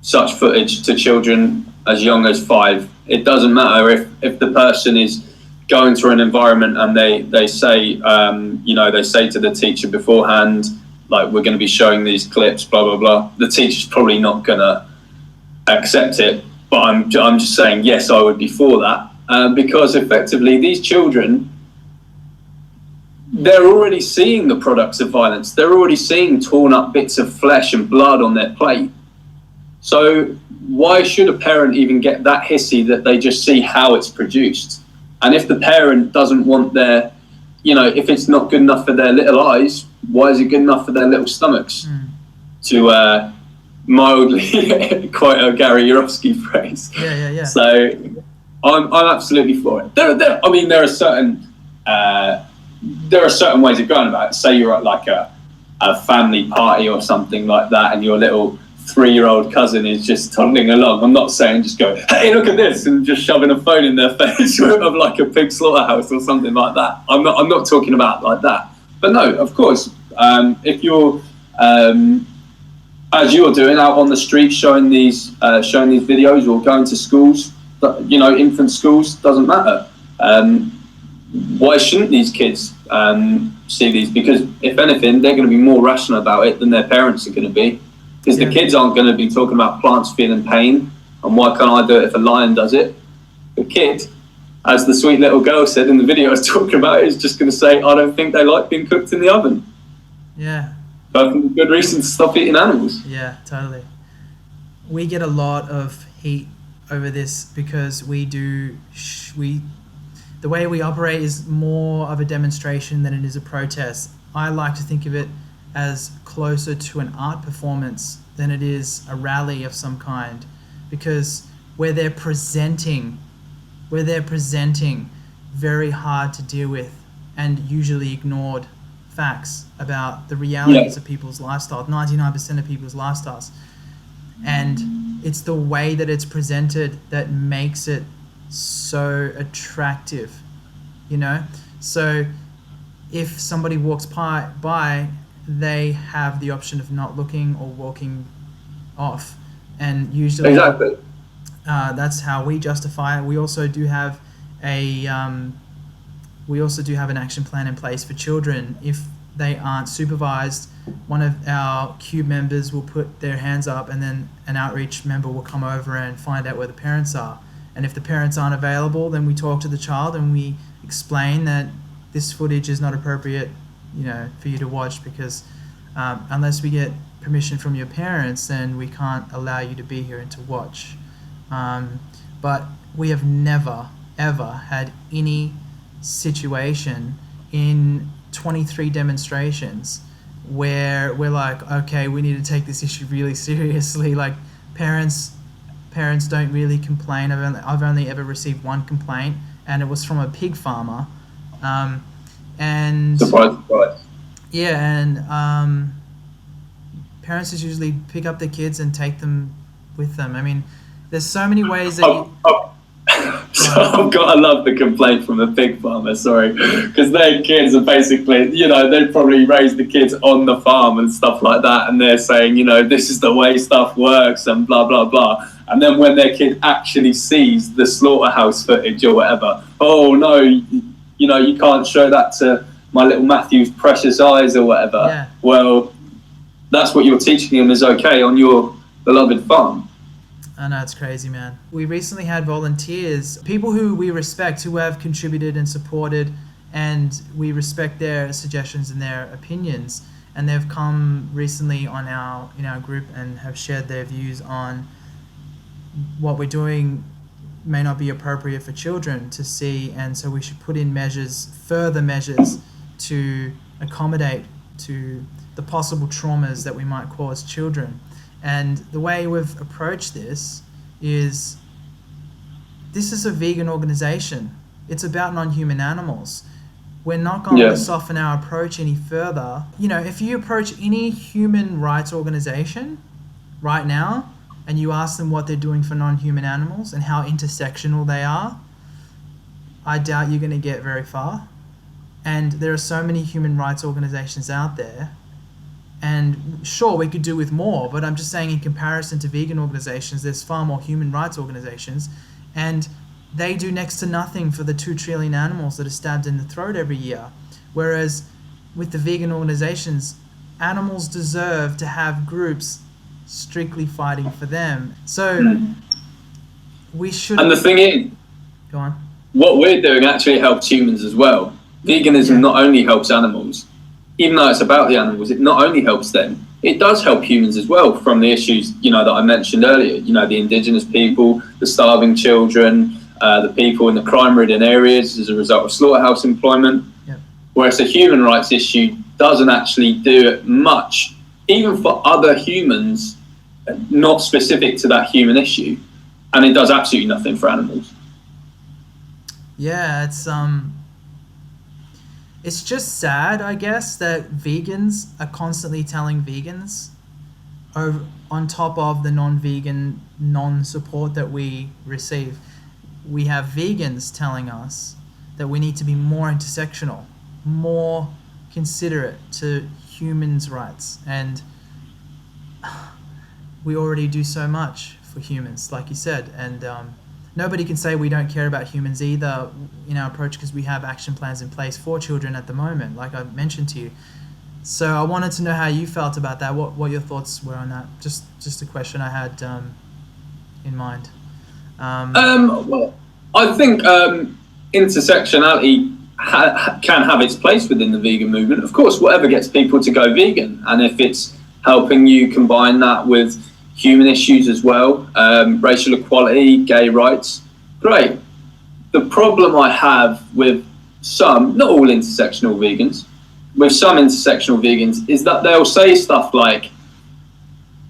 such footage to children as young as 5. It doesn't matter if the person is going through an environment and they say, they say to the teacher beforehand, like, we're going to be showing these clips, blah, blah, blah. The teacher's probably not going to accept it. But I'm just saying, yes, I would be for that, because effectively these children, they're already seeing the products of violence. They're already seeing torn up bits of flesh and blood on their plate. So why should a parent even get that hissy that they just see how it's produced? And if the parent doesn't want their, if it's not good enough for their little eyes, why is it good enough for their little stomachs? To mildly quite a Gary Yourofsky phrase. Yeah. So I'm absolutely for it. There are certain ways of going about it. Say you're at like a family party or something like that, and your little 3-year-old cousin is just toddling along. I'm not saying just go, hey, look at this, and just shoving a phone in their face of like a pig slaughterhouse or something like that. I'm not talking about like that. But no, of course, if you're as you're doing out on the street showing these videos, or going to schools, infant schools, doesn't matter. Why shouldn't these kids see these? Because if anything, they're going to be more rational about it than their parents are going to be. Because the kids aren't going to be talking about plants feeling pain and why can't I do it if a lion does it. The kid, as the sweet little girl said in the video I was talking about, is just going to say, I don't think they like being cooked in the oven. Yeah. Perfectly good reason to stop eating animals. Yeah, totally. We get a lot of heat over this because the way we operate is more of a demonstration than it is a protest. I like to think of it as closer to an art performance than it is a rally of some kind, because where they're presenting very hard to deal with and usually ignored facts about the realities of people's lifestyle, 99% of people's lifestyles. And it's the way that it's presented that makes it so attractive, So if somebody walks by, they have the option of not looking or walking off. And usually exactly. That's how we justify it. We also do have an action plan in place for children. If they aren't supervised, one of our CUBE members will put their hands up, and then an outreach member will come over and find out where the parents are. And if the parents aren't available, then we talk to the child and we explain that this footage is not appropriate, for you to watch, because unless we get permission from your parents, then we can't allow you to be here and to watch. But we have never, ever had any situation in 23 demonstrations where we're like, okay, we need to take this issue really seriously. Like, parents don't really complain. I've only ever received one complaint, and it was from a pig farmer. And surprise. Yeah, and parents just usually pick up their kids and take them with them. I mean, there's so many ways that I love the complaint from the pig farmer, sorry, because their kids are basically, they probably raise the kids on the farm and stuff like that, and they're saying, this is the way stuff works and blah, blah, blah. And then when their kid actually sees the slaughterhouse footage or whatever, oh no, you can't show that to my little Matthew's precious eyes or whatever. Yeah. Well, that's what you're teaching him is okay on your beloved farm. I know, it's crazy, man. We recently had volunteers, people who we respect, who have contributed and supported, and we respect their suggestions and their opinions. And they've come recently in our group and have shared their views on what we're doing may not be appropriate for children to see, and so we should put in further measures to accommodate to the possible traumas that we might cause children. And the way we've approached this is a vegan organization. It's about non-human animals. we're not going to soften our approach any further. You know, if you approach any human rights organization right now and you ask them what they're doing for non-human animals and how intersectional they are, I doubt you're going to get very far. And there are so many human rights organizations out there. And sure, we could do with more, but I'm just saying in comparison to vegan organizations, there's far more human rights organizations. And they do next to nothing for the 2 trillion animals that are stabbed in the throat every year. Whereas with the vegan organizations, animals deserve to have groups strictly fighting for them. So we should... And the thing is, go on. What we're doing actually helps humans as well. Veganism not only helps animals, even though it's about the animals, it not only helps them, it does help humans as well from the issues, you know, that I mentioned earlier. You know, the indigenous people, the starving children, the people in the crime-ridden areas as a result of slaughterhouse employment. Yep. Whereas the human rights issue doesn't actually do much, even for other humans, not specific to that human issue. And it does absolutely nothing for animals. Yeah, it's just sad, I guess, that vegans are constantly telling vegans, on top of the non-vegan non-support that we receive, we have vegans telling us that we need to be more intersectional, more considerate to humans' rights. And we already do so much for humans, like you said. And nobody can say we don't care about humans either in our approach, because we have action plans in place for children at the moment, like I mentioned to you. So I wanted to know how you felt about that, what your thoughts were on that. Just a question I had in mind. Well, I think intersectionality can have its place within the vegan movement. Of course, whatever gets people to go vegan, and if it's helping you combine that with human issues as well, racial equality, gay rights, great. The problem I have with some, not all intersectional vegans, with some intersectional vegans is that they'll say stuff like,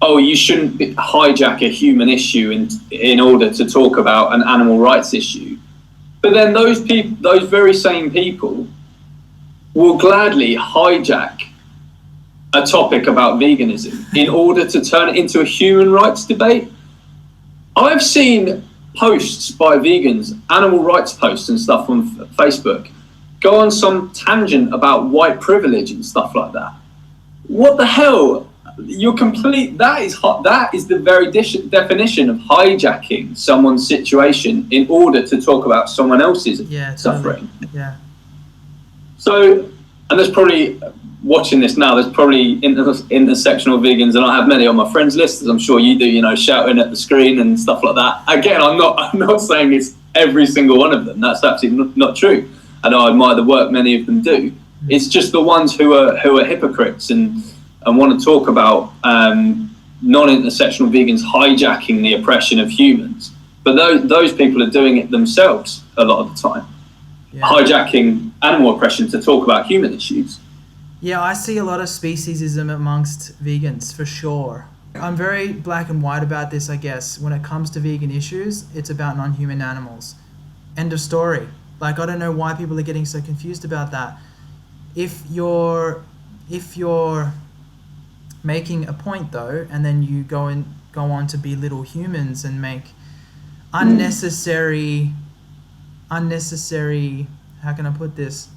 oh, you shouldn't hijack a human issue in order to talk about an animal rights issue. But then those very same people will gladly hijack a topic about veganism in order to turn it into a human rights debate. I've seen posts by vegans, animal rights posts and stuff on Facebook, go on some tangent about white privilege and stuff like that. What the hell? That is the very definition of hijacking someone's situation in order to talk about someone else's suffering. Yeah. So, and there's probably, watching this now, there's probably intersectional vegans, and I have many on my friends list, as I'm sure you do, you know, shouting at the screen and stuff like that. Again, I'm not saying it's every single one of them. That's absolutely not true. And I admire the work many of them do. It's just the ones who are hypocrites and want to talk about non-intersectional vegans hijacking the oppression of humans. But those people are doing it themselves a lot of the time, hijacking animal oppression to talk about human issues. Yeah, I see a lot of speciesism amongst vegans, for sure. I'm very black and white about this, I guess. When it comes to vegan issues, it's about non-human animals. End of story. Like, I don't know why people are getting so confused about that. If you're making a point, though, and then you go on to belittle humans and make unnecessary, how can I put this?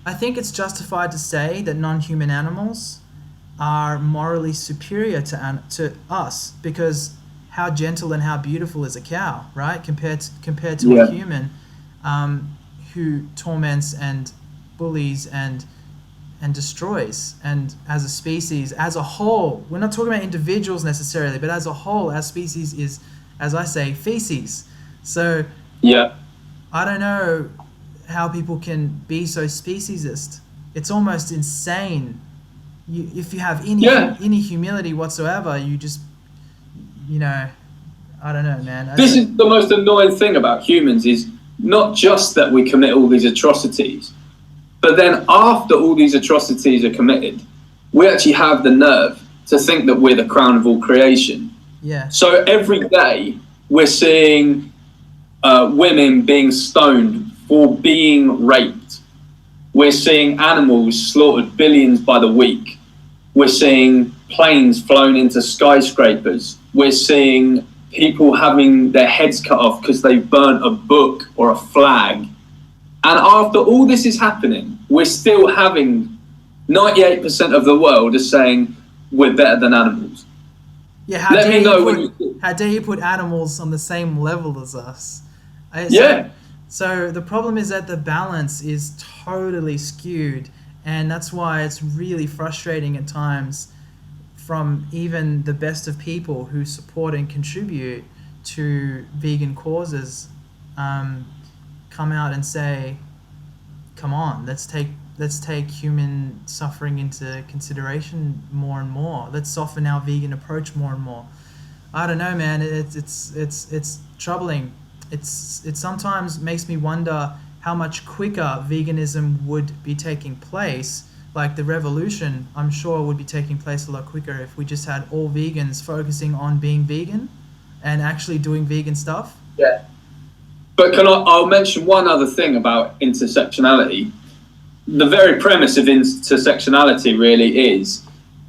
I think it's justified to say that non-human animals are morally superior to us, because how gentle and how beautiful is a cow, right? Compared to a human who torments and bullies and destroys. And as a species, as a whole, we're not talking about individuals necessarily, but as a whole, our species is, as I say, feces. So I don't know how people can be so speciesist. It's almost insane. If you have any humility whatsoever, you just, I don't know, man. This is the most annoying thing about humans, is not just that we commit all these atrocities, but then after all these atrocities are committed, we actually have the nerve to think that we're the crown of all creation. Yeah. So every day we're seeing women being stoned for being raped, We're seeing animals slaughtered billions by the week. We're seeing planes flown into skyscrapers. We're seeing people having their heads cut off because they've burnt a book or a flag. And after all this is happening, we're still having 98% of the world is saying we're better than animals. Yeah, how dare you put animals on the same level as us? So the problem is that the balance is totally skewed, and that's why it's really frustrating at times from even the best of people who support and contribute to vegan causes come out and say, come on, let's take human suffering into consideration more and more. Let's soften our vegan approach more and more. I don't know, man. It's troubling. It sometimes makes me wonder how much quicker veganism would be taking place. Like the revolution, I'm sure would be taking place a lot quicker if we just had all vegans focusing on being vegan and actually doing vegan stuff. Yeah. But I'll mention one other thing about intersectionality. The very premise of intersectionality really is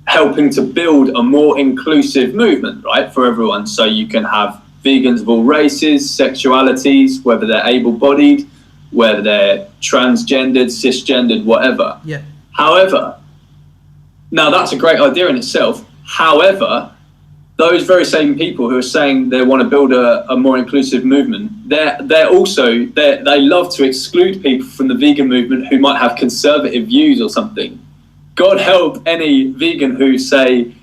helping to build a more inclusive movement, right, for everyone. So you can have vegans of all races, sexualities, whether they're able-bodied, whether they're transgendered, cisgendered, whatever. Yeah. However, now that's a great idea in itself. However, those very same people who are saying they want to build a more inclusive movement, they love to exclude people from the vegan movement who might have conservative views or something. God help any vegan who, say,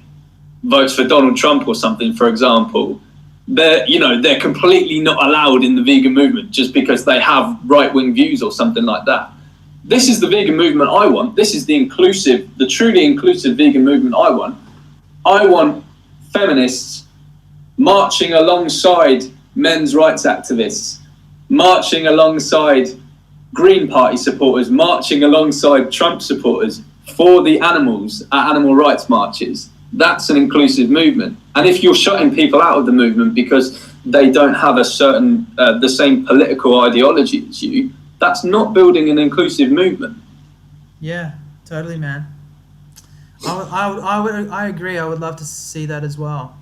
votes for Donald Trump or something, for example. They're completely not allowed in the vegan movement just because they have right-wing views or something like that. This is the vegan movement I want. This is the truly inclusive vegan movement I want. I want feminists marching alongside men's rights activists, marching alongside Green Party supporters, marching alongside Trump supporters for the animals at animal rights marches. That's an inclusive movement. And if you're shutting people out of the movement because they don't have a certain the same political ideology as you, that's not building an inclusive movement. Yeah, totally, man. I agree. I would love to see that as well.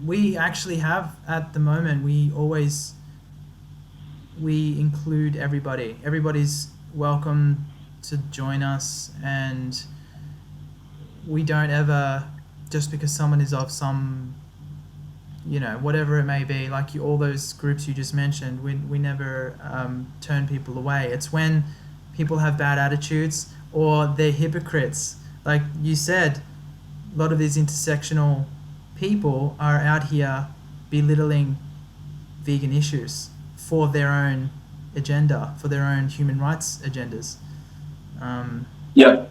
We actually have at the moment. We include everybody. Everybody's welcome to join us, and we don't ever, just because someone is of some, whatever it may be, like all those groups you just mentioned, we never turn people away. It's when people have bad attitudes or they're hypocrites. Like you said, a lot of these intersectional people are out here belittling vegan issues for their own agenda, for their own human rights agendas. Yeah.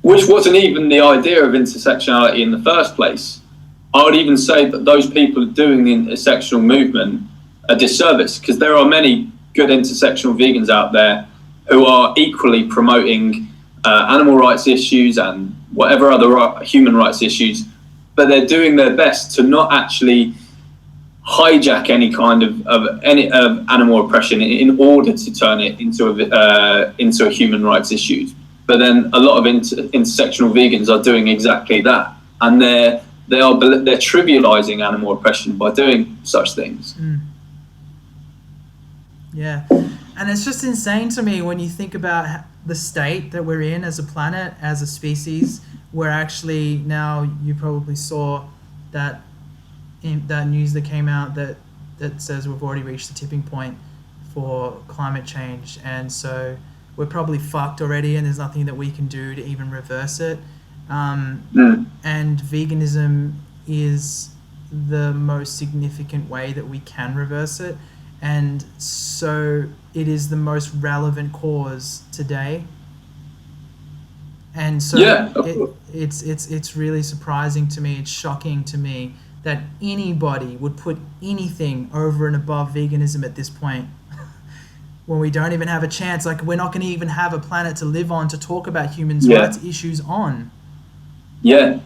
Which wasn't even the idea of intersectionality in the first place. I would even say that those people doing the intersectional movement a disservice, because there are many good intersectional vegans out there who are equally promoting animal rights issues and whatever other human rights issues, but they're doing their best to not actually hijack any kind of animal oppression in order to turn it into a human rights issue. But then a lot of intersectional vegans are doing exactly that, and they're trivializing animal oppression by doing such things. Mm. Yeah, and it's just insane to me when you think about the state that we're in as a planet, as a species. We're actually now, you probably saw that news that came out that says we've already reached the tipping point for climate change, and so we're probably fucked already, and there's nothing that we can do to even reverse it. And veganism is the most significant way that we can reverse it, and so it is the most relevant cause today. And so it's really surprising to me, it's shocking to me that anybody would put anything over and above veganism at this point. When we don't even have a chance, like we're not going to even have a planet to live on to talk about human rights issues on. Yeah.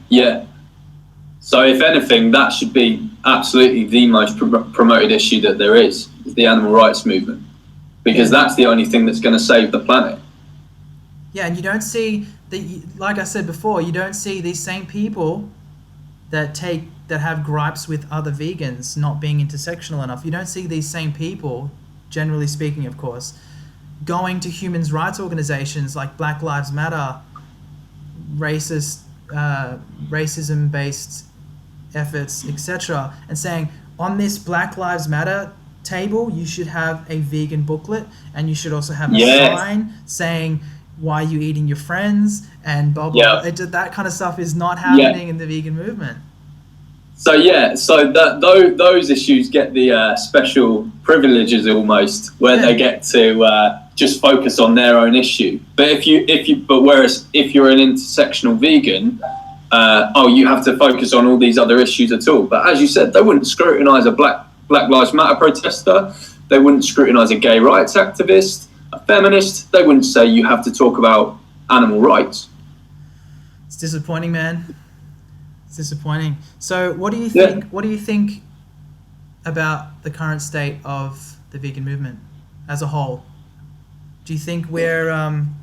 So if anything, that should be absolutely the most promoted issue that there is the animal rights movement. because that's the only thing that's going to save the planet. Yeah, and you don't see like I said before, you don't see these same people that have gripes with other vegans not being intersectional enough. You don't see these same people, generally speaking, of course, going to human rights organizations like Black Lives Matter, racism-based efforts, etc., and saying, on this Black Lives Matter table, you should have a vegan booklet, and you should also have a sign saying, why are you eating your friends, and blah, blah, blah. That kind of stuff is not happening in the vegan movement. So those issues get the special privileges almost, where they get to just focus on their own issue. But whereas if you're an intersectional vegan, you have to focus on all these other issues at all. But as you said, they wouldn't scrutinise a Black Lives Matter protester. They wouldn't scrutinise a gay rights activist, a feminist. They wouldn't say you have to talk about animal rights. It's disappointing, man. It's disappointing. So what do you think? What do you think about the current state of the vegan movement as a whole? Do you think we're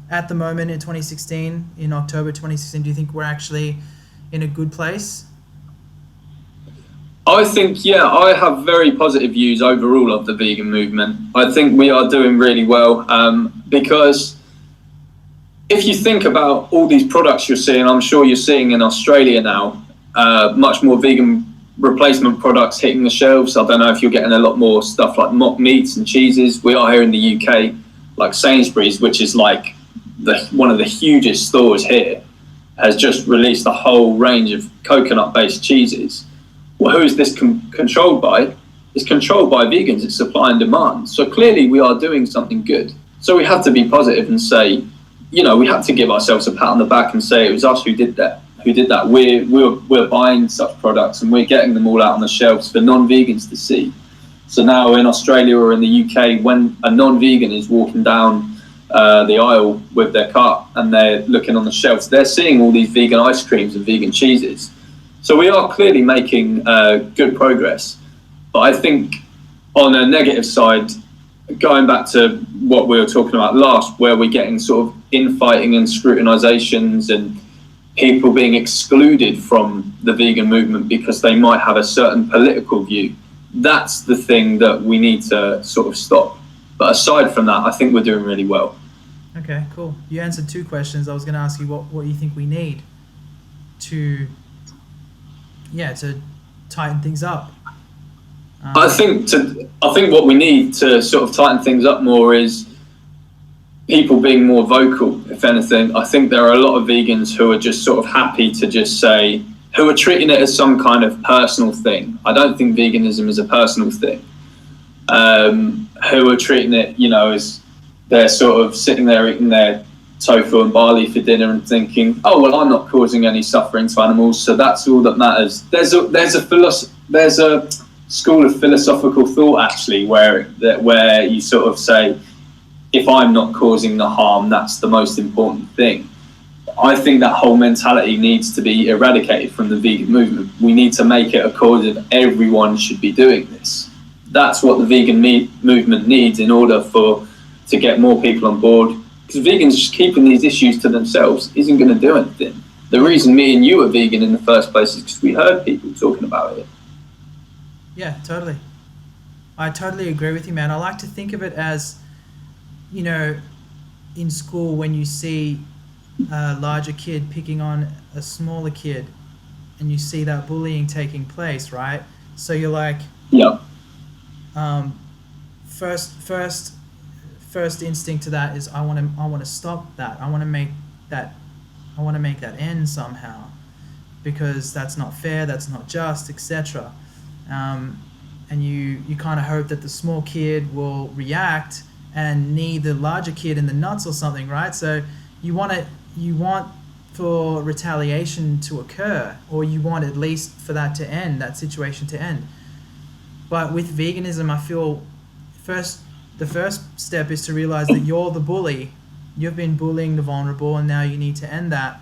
at the moment in 2016, in October 2016? Do you think we're actually in a good place? I think, I have very positive views overall of the vegan movement. I think we are doing really well because if you think about all these products you're seeing, I'm sure you're seeing in Australia now, much more vegan replacement products hitting the shelves. I don't know if you're getting a lot more stuff like mock meats and cheeses. We are here in the UK, like Sainsbury's, which is like one of the hugest stores here, has just released a whole range of coconut-based cheeses. Well, who is this controlled by? It's controlled by vegans. It's supply and demand. So clearly we are doing something good. So we have to be positive and say, we have to give ourselves a pat on the back and say it was us who did that. We're buying such products and we're getting them all out on the shelves for non-vegans to see. So now in Australia or in the UK, when a non-vegan is walking down the aisle with their cart and they're looking on the shelves, they're seeing all these vegan ice creams and vegan cheeses. So we are clearly making good progress. But I think on a negative side, going back to what we were talking about last, where we're getting sort of infighting and scrutinizations and people being excluded from the vegan movement because they might have a certain political view, that's the thing that we need to sort of stop. But aside from that, I think we're doing really well. Okay, cool. You answered two questions. I was going to ask you what you think we need to tighten things up. I think what we need to sort of tighten things up more is people being more vocal, if anything. I think there are a lot of vegans who are just sort of happy to just say, who are treating it as some kind of personal thing. I don't think veganism is a personal thing. Who are treating it, as they're sort of sitting there eating their tofu and barley for dinner and thinking, oh, well, I'm not causing any suffering to animals, so that's all that matters. There's a school of philosophical thought, actually, where you sort of say, if I'm not causing the harm, that's the most important thing. I think that whole mentality needs to be eradicated from the vegan movement. We need to make it a cause that everyone should be doing this. That's what the vegan movement needs in order to get more people on board. Because vegans just keeping these issues to themselves isn't going to do anything. The reason me and you are vegan in the first place is because we heard people talking about it. Yeah, totally. I totally agree with you, man. I like to think of it as, in school when you see a larger kid picking on a smaller kid and you see that bullying taking place, right? So you're like, yeah. First instinct to that is I want to stop that. I want to make that end somehow, because that's not fair, that's not just, etc. And you kind of hope that the small kid will react and knee the larger kid in the nuts or something, right? So you want for retaliation to occur, or you want at least for that to end, that situation to end. But with veganism, I feel the first step is to realize that you're the bully. You've been bullying the vulnerable, and now you need to end that.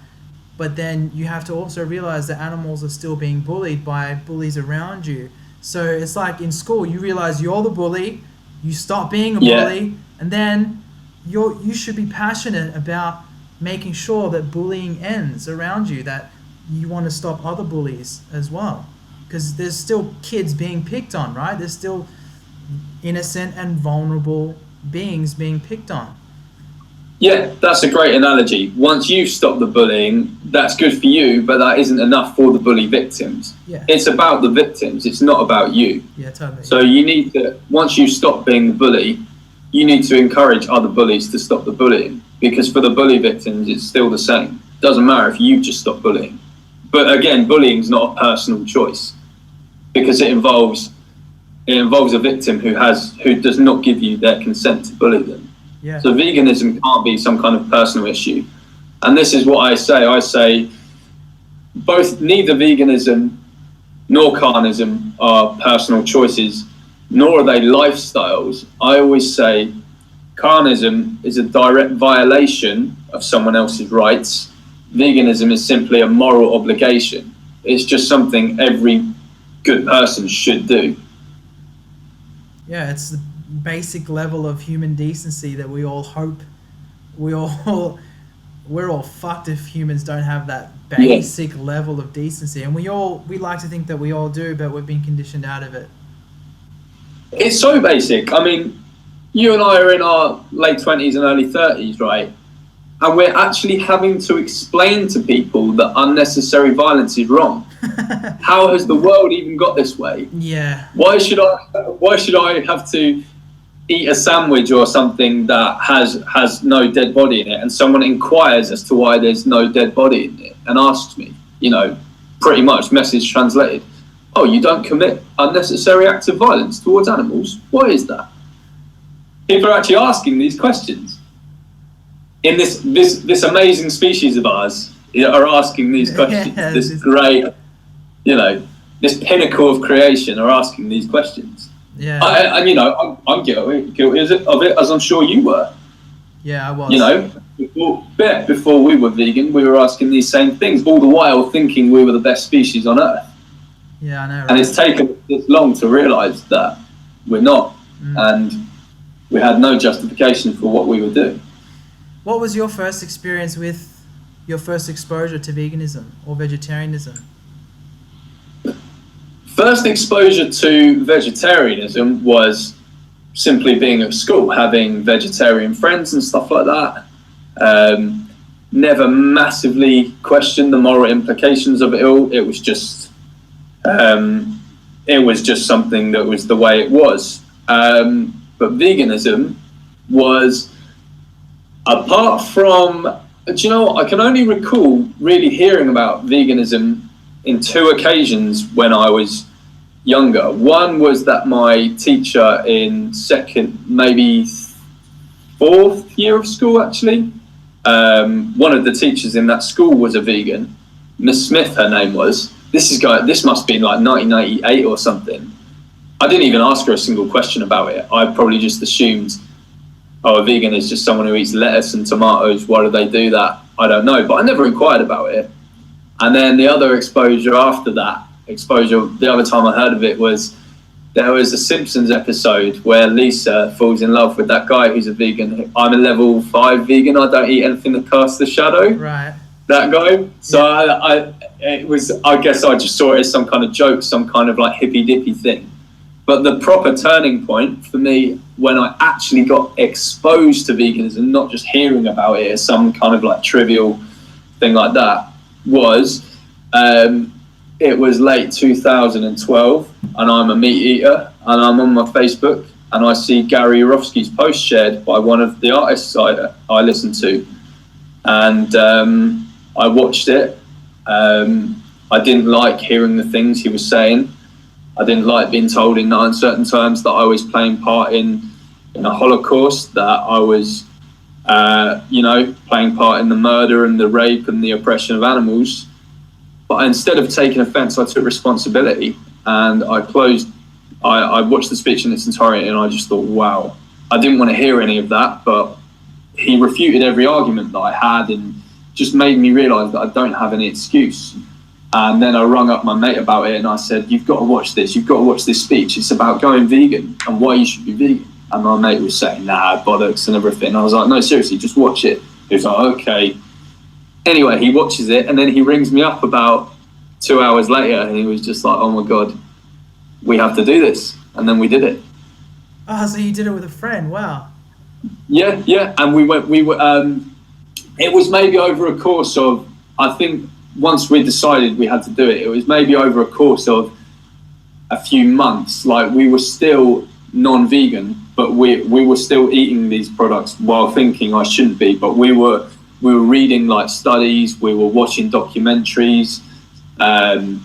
But then you have to also realize that animals are still being bullied by bullies around you. So it's like in school, you realize you're the bully, You stop being a Yeah. bully, and then you should be passionate about making sure that bullying ends around you, that you want to stop other bullies as well. Because there's still kids being picked on, right? There's still innocent and vulnerable beings being picked on. Yeah, that's a great analogy. Once you stop the bullying, that's good for you, but that isn't enough for the bully victims. Yeah. It's about the victims, it's not about you. Yeah, totally. So you need to, once you stop being the bully, you need to encourage other bullies to stop the bullying. Because for the bully victims, it's still the same. Doesn't matter if you just stop bullying. But again, bullying is not a personal choice, because it involves a victim who does not give you their consent to bully them. Yeah. So veganism can't be some kind of personal issue. And this is what I say. I say neither veganism nor carnism are personal choices, nor are they lifestyles. I always say carnism is a direct violation of someone else's rights. Veganism is simply a moral obligation. It's just something every good person should do. Yeah, it's the basic level of human decency that we all hope we're all fucked if humans don't have that basic level of decency, and we like to think that we all do, but we've been conditioned out of it. It's so basic. I mean, you and I are in our late 20s and early 30s, right? And we're actually having to explain to people that unnecessary violence is wrong. How has the world even got this way? Yeah. Why should I have to eat a sandwich or something that has no dead body in it, and someone inquires as to why there's no dead body in it and asks me, pretty much message translated, oh, you don't commit unnecessary acts of violence towards animals? Why is that? People are actually asking these questions. In this amazing species of ours are asking these questions. Yeah, this great, this pinnacle of creation are asking these questions. Yeah. I'm guilty of it, as I'm sure you were. Yeah, I was. Before we were vegan, we were asking these same things, all the while thinking we were the best species on Earth. Yeah, I know. Right? And it's taken this long to realise that we're not, and we had no justification for what we were doing. What was your first experience with your first exposure to veganism or vegetarianism? First exposure to vegetarianism was simply being at school, having vegetarian friends and stuff like that. Never massively questioned the moral implications of it all. It was just something that was the way it was. But veganism was, apart from, I can only recall really hearing about veganism in two occasions when I was younger. One was that my teacher in maybe fourth year of school, actually, one of the teachers in that school was a vegan. Miss Smith, her name was. This must be like 1998 or something. I didn't even ask her a single question about it. I probably just assumed, a vegan is just someone who eats lettuce and tomatoes. Why do they do that? I don't know, but I never inquired about it. And then the other exposure after that, the other time I heard of it was, there was a Simpsons episode where Lisa falls in love with that guy who's a vegan. I'm a level 5 vegan. I don't eat anything that casts a shadow. Right. That guy. So yeah. I guess I just saw it as some kind of joke, some kind of like hippy dippy thing. But the proper turning point for me, when I actually got exposed to veganism, not just hearing about it as some kind of like trivial thing like that, was it was late 2012, and I'm a meat eater, and I'm on my Facebook, and I see Gary Yourofsky's post shared by one of the artists I listen to, and I watched it. I didn't like hearing the things he was saying. I didn't like being told in uncertain terms that I was playing part in a Holocaust, that I was, playing part in the murder and the rape and the oppression of animals. But instead of taking offence, I took responsibility, and I watched the speech in its entirety, and I just thought, wow. I didn't want to hear any of that, but he refuted every argument that I had and just made me realise that I don't have any excuse. And then I rung up my mate about it, and I said, you've got to watch this. You've got to watch this speech. It's about going vegan and why you should be vegan. And my mate was saying, nah, bollocks and everything. I was like, no, seriously, just watch it. He was like, okay. Anyway, he watches it, and then he rings me up about 2 hours later, and he was just like, oh my God, we have to do this. And then we did it. Oh, so you did it with a friend. Wow. Yeah. And we were, it was maybe over a course of, I think once we decided we had to do it, it was maybe over a course of a few months. Like, we were still non-vegan, but we were still eating these products while thinking I shouldn't be. But we were reading like studies, we were watching documentaries, and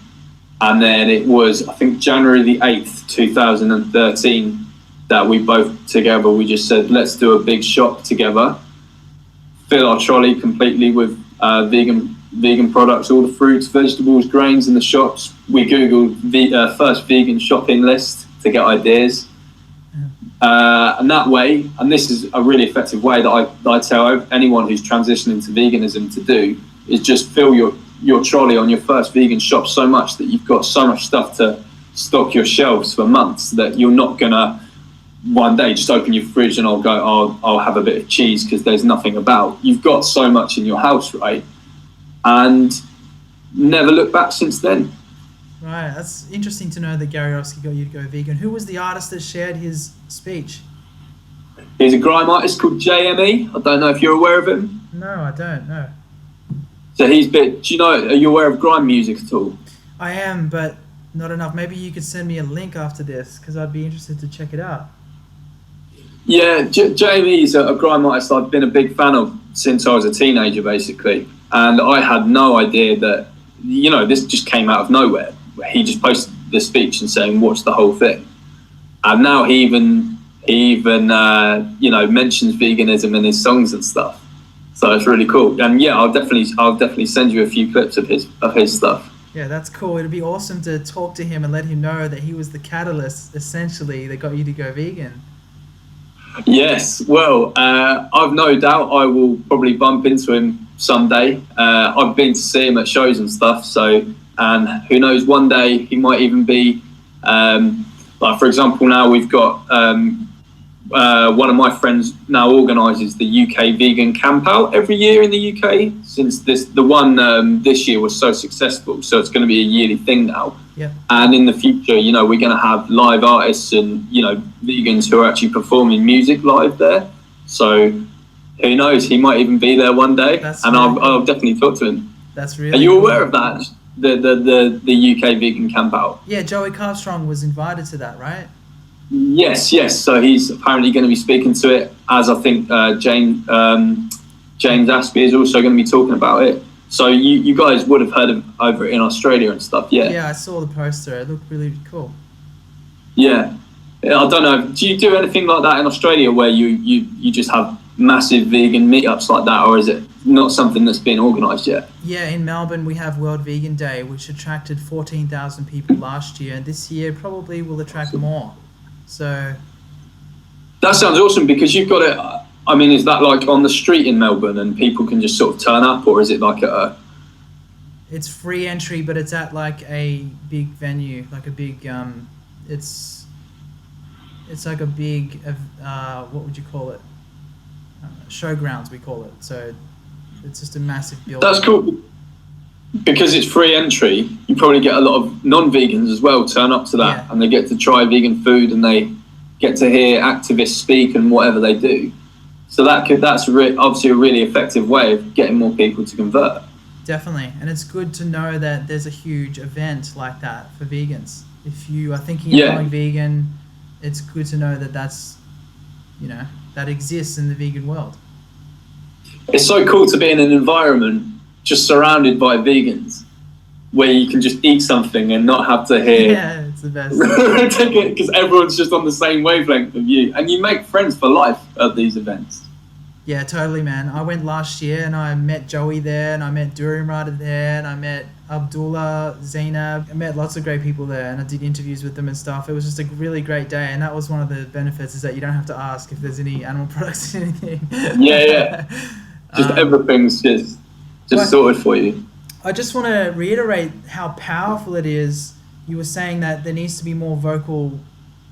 then it was, I think, January the 8th, 2013, that we both together, we just said, let's do a big shop together, fill our trolley completely with vegan products, all the fruits, vegetables, grains in the shops. We Googled the first vegan shopping list to get ideas. And that way, and this is a really effective way that I tell anyone who's transitioning to veganism to do, is just fill your trolley on your first vegan shop so much that you've got so much stuff to stock your shelves for months that you're not gonna one day just open your fridge and I'll have a bit of cheese because there's nothing about. You've got so much in your house, right? And never look back since then. Right, that's interesting to know that Gary Oski got you to go vegan. Who was the artist that shared his speech? He's a grime artist called JME. I don't know if you're aware of him. No, I don't know. So do you know, are you aware of grime music at all? I am, but not enough. Maybe you could send me a link after this, because I'd be interested to check it out. Yeah, JME is a grime artist I've been a big fan of since I was a teenager, basically. And I had no idea that, you know, this just came out of nowhere. He just posted this speech and saying, watch the whole thing. And now he even you know, mentions veganism in his songs and stuff. So it's really cool. And yeah, I'll definitely send you a few clips of his stuff. Yeah, that's cool. It'd be awesome to talk to him and let him know that he was the catalyst, essentially, that got you to go vegan. Yes, well, I've no doubt I will probably bump into him someday. I've been to see him at shows and stuff, so, and who knows, one day he might even be, like for example, now we've got, one of my friends now organises the UK vegan camp out every year in the UK, since the one this year was so successful, so it's going to be a yearly thing now. Yeah. And in the future, you know, we're going to have live artists and, you know, vegans who are actually performing music live there. So who knows, he might even be there one day. I'll definitely talk to him. That's really Are you aware of that? The UK vegan camp out? Yeah, Joey Carstrong was invited to that, right? Yes. So he's apparently going to be speaking to it, as I think James Aspie is also going to be talking about it. So you guys would have heard of over in Australia and stuff, yeah? Yeah, I saw the poster. It looked really cool. Yeah, I don't know. Do you do anything like that in Australia where you just have massive vegan meetups like that, or is it not something that's been organised yet? Yeah, in Melbourne we have World Vegan Day, which attracted 14,000 people last year, and this year probably will attract more. So that sounds awesome, because you've got it. I mean, is that like on the street in Melbourne and people can just sort of turn up, or is it like It's free entry, but it's at like a big venue, like a big, it's like a big, what would you call it? Showgrounds, we call it. So it's just a massive building. That's cool. Because it's free entry, you probably get a lot of non-vegans as well turn up to that, yeah. And they get to try vegan food and they get to hear activists speak and whatever they do. So that's obviously a really effective way of getting more people to convert. Definitely, and it's good to know that there's a huge event like that for vegans. If you are thinking of going vegan, it's good to know that that's, you know, that exists in the vegan world. It's so cool to be in an environment just surrounded by vegans, where you can just eat something and not have to hear. Yeah, it's the best. Because everyone's just on the same wavelength of you, and you make friends for life at these events. Yeah, totally, man. I went last year and I met Joey there, and I met Durimrada there, and I met Abdullah, Zainab. I met lots of great people there, and I did interviews with them and stuff. It was just a really great day, and that was one of the benefits, is that you don't have to ask if there's any animal products in anything. Yeah. Just everything's just sorted for you. I just want to reiterate how powerful it is. You were saying that there needs to be more vocal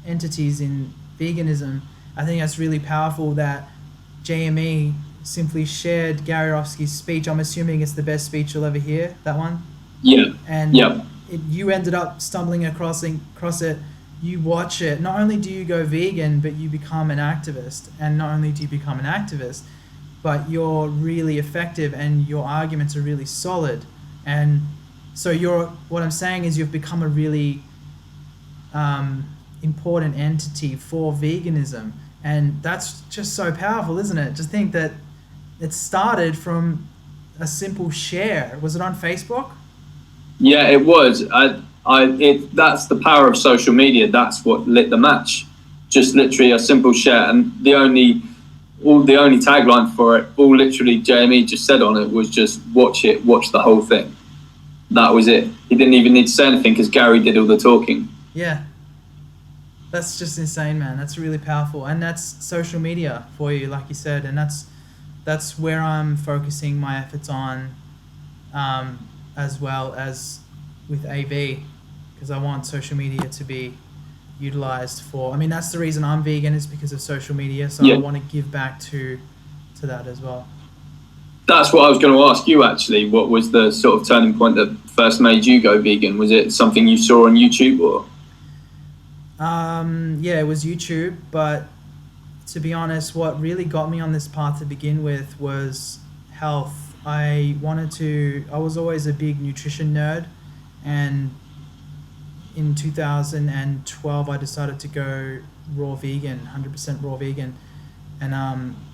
entities in veganism. I think that's really powerful that JME simply shared Gary Rofsky's speech. I'm assuming it's the best speech you'll ever hear, that one. Yeah. And Yeah. you ended up stumbling across it. You watch it. Not only do you go vegan, but you become an activist. And not only do you become an activist, but you're really effective and your arguments are really solid. And so what I'm saying is you've become a really important entity for veganism. And that's just so powerful, isn't it? Just think that it started from a simple share. Was it on Facebook? Yeah, it was. That's the power of social media. That's what lit the match. Just literally a simple share, and the only tagline for it, all literally JME just said on it was just watch the whole thing. That was it. He didn't even need to say anything because Gary did all the talking. Yeah. That's just insane, man. That's really powerful. And that's social media for you, like you said. And that's where I'm focusing my efforts on, as well as with AV, because I want social media to be utilized for, I mean, that's the reason I'm vegan, is because of social media. So yeah. I want to give back to that as well. That's what I was going to ask you, actually. What was the sort of turning point that first made you go vegan? Was it something you saw on YouTube or? Yeah, it was YouTube, but to be honest, what really got me on this path to begin with was health. I was always a big nutrition nerd, and in 2012 I decided to go raw vegan, 100% raw vegan, and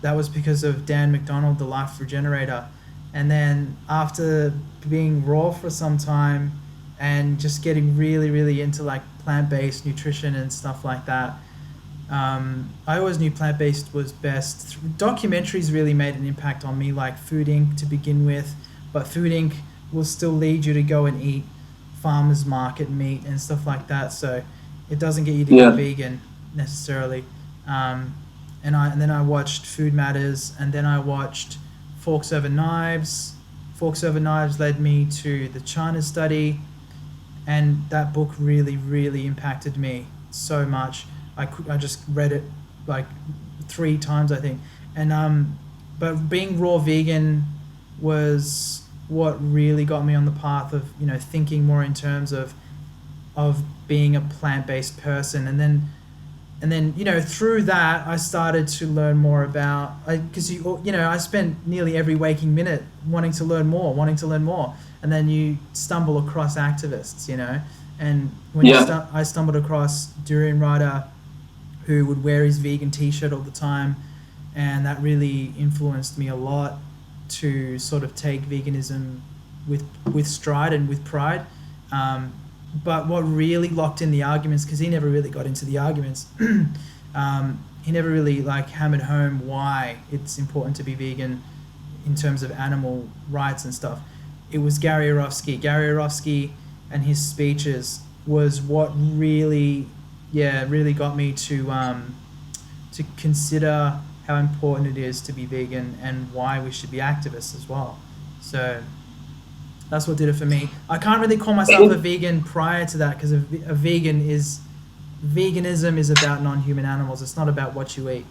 that was because of Dan McDonald, the Life Regenerator. And then after being raw for some time and just getting really, really into like plant-based nutrition and stuff like that, I always knew plant-based was best. Documentaries really made an impact on me, like Food Inc. to begin with, but Food Inc. will still lead you to go and eat farmers market meat and stuff like that, so it doesn't get you to go vegan necessarily. And then I watched Food Matters, and then I watched Forks Over Knives. Forks Over Knives led me to the China study, and that book really, really impacted me so much. I just read it like 3 times, I think. And but being raw vegan was what really got me on the path of, you know, thinking more in terms of being a plant-based person. And then you know, through that I started to learn more about, because I spent nearly every waking minute wanting to learn more, and then you stumble across activists, you know, and when I stumbled across Durian Rider, who would wear his vegan t-shirt all the time, and that really influenced me a lot to sort of take veganism with stride and with pride. But what really locked in the arguments, because he never really got into the arguments, he never really like hammered home why it's important to be vegan in terms of animal rights and stuff. It was Gary Rofsky. Gary Rofsky and his speeches was what really got me to consider how important it is to be vegan and why we should be activists as well. So that's what did it for me. I can't really call myself a vegan prior to that, because veganism is about non-human animals. It's not about what you eat.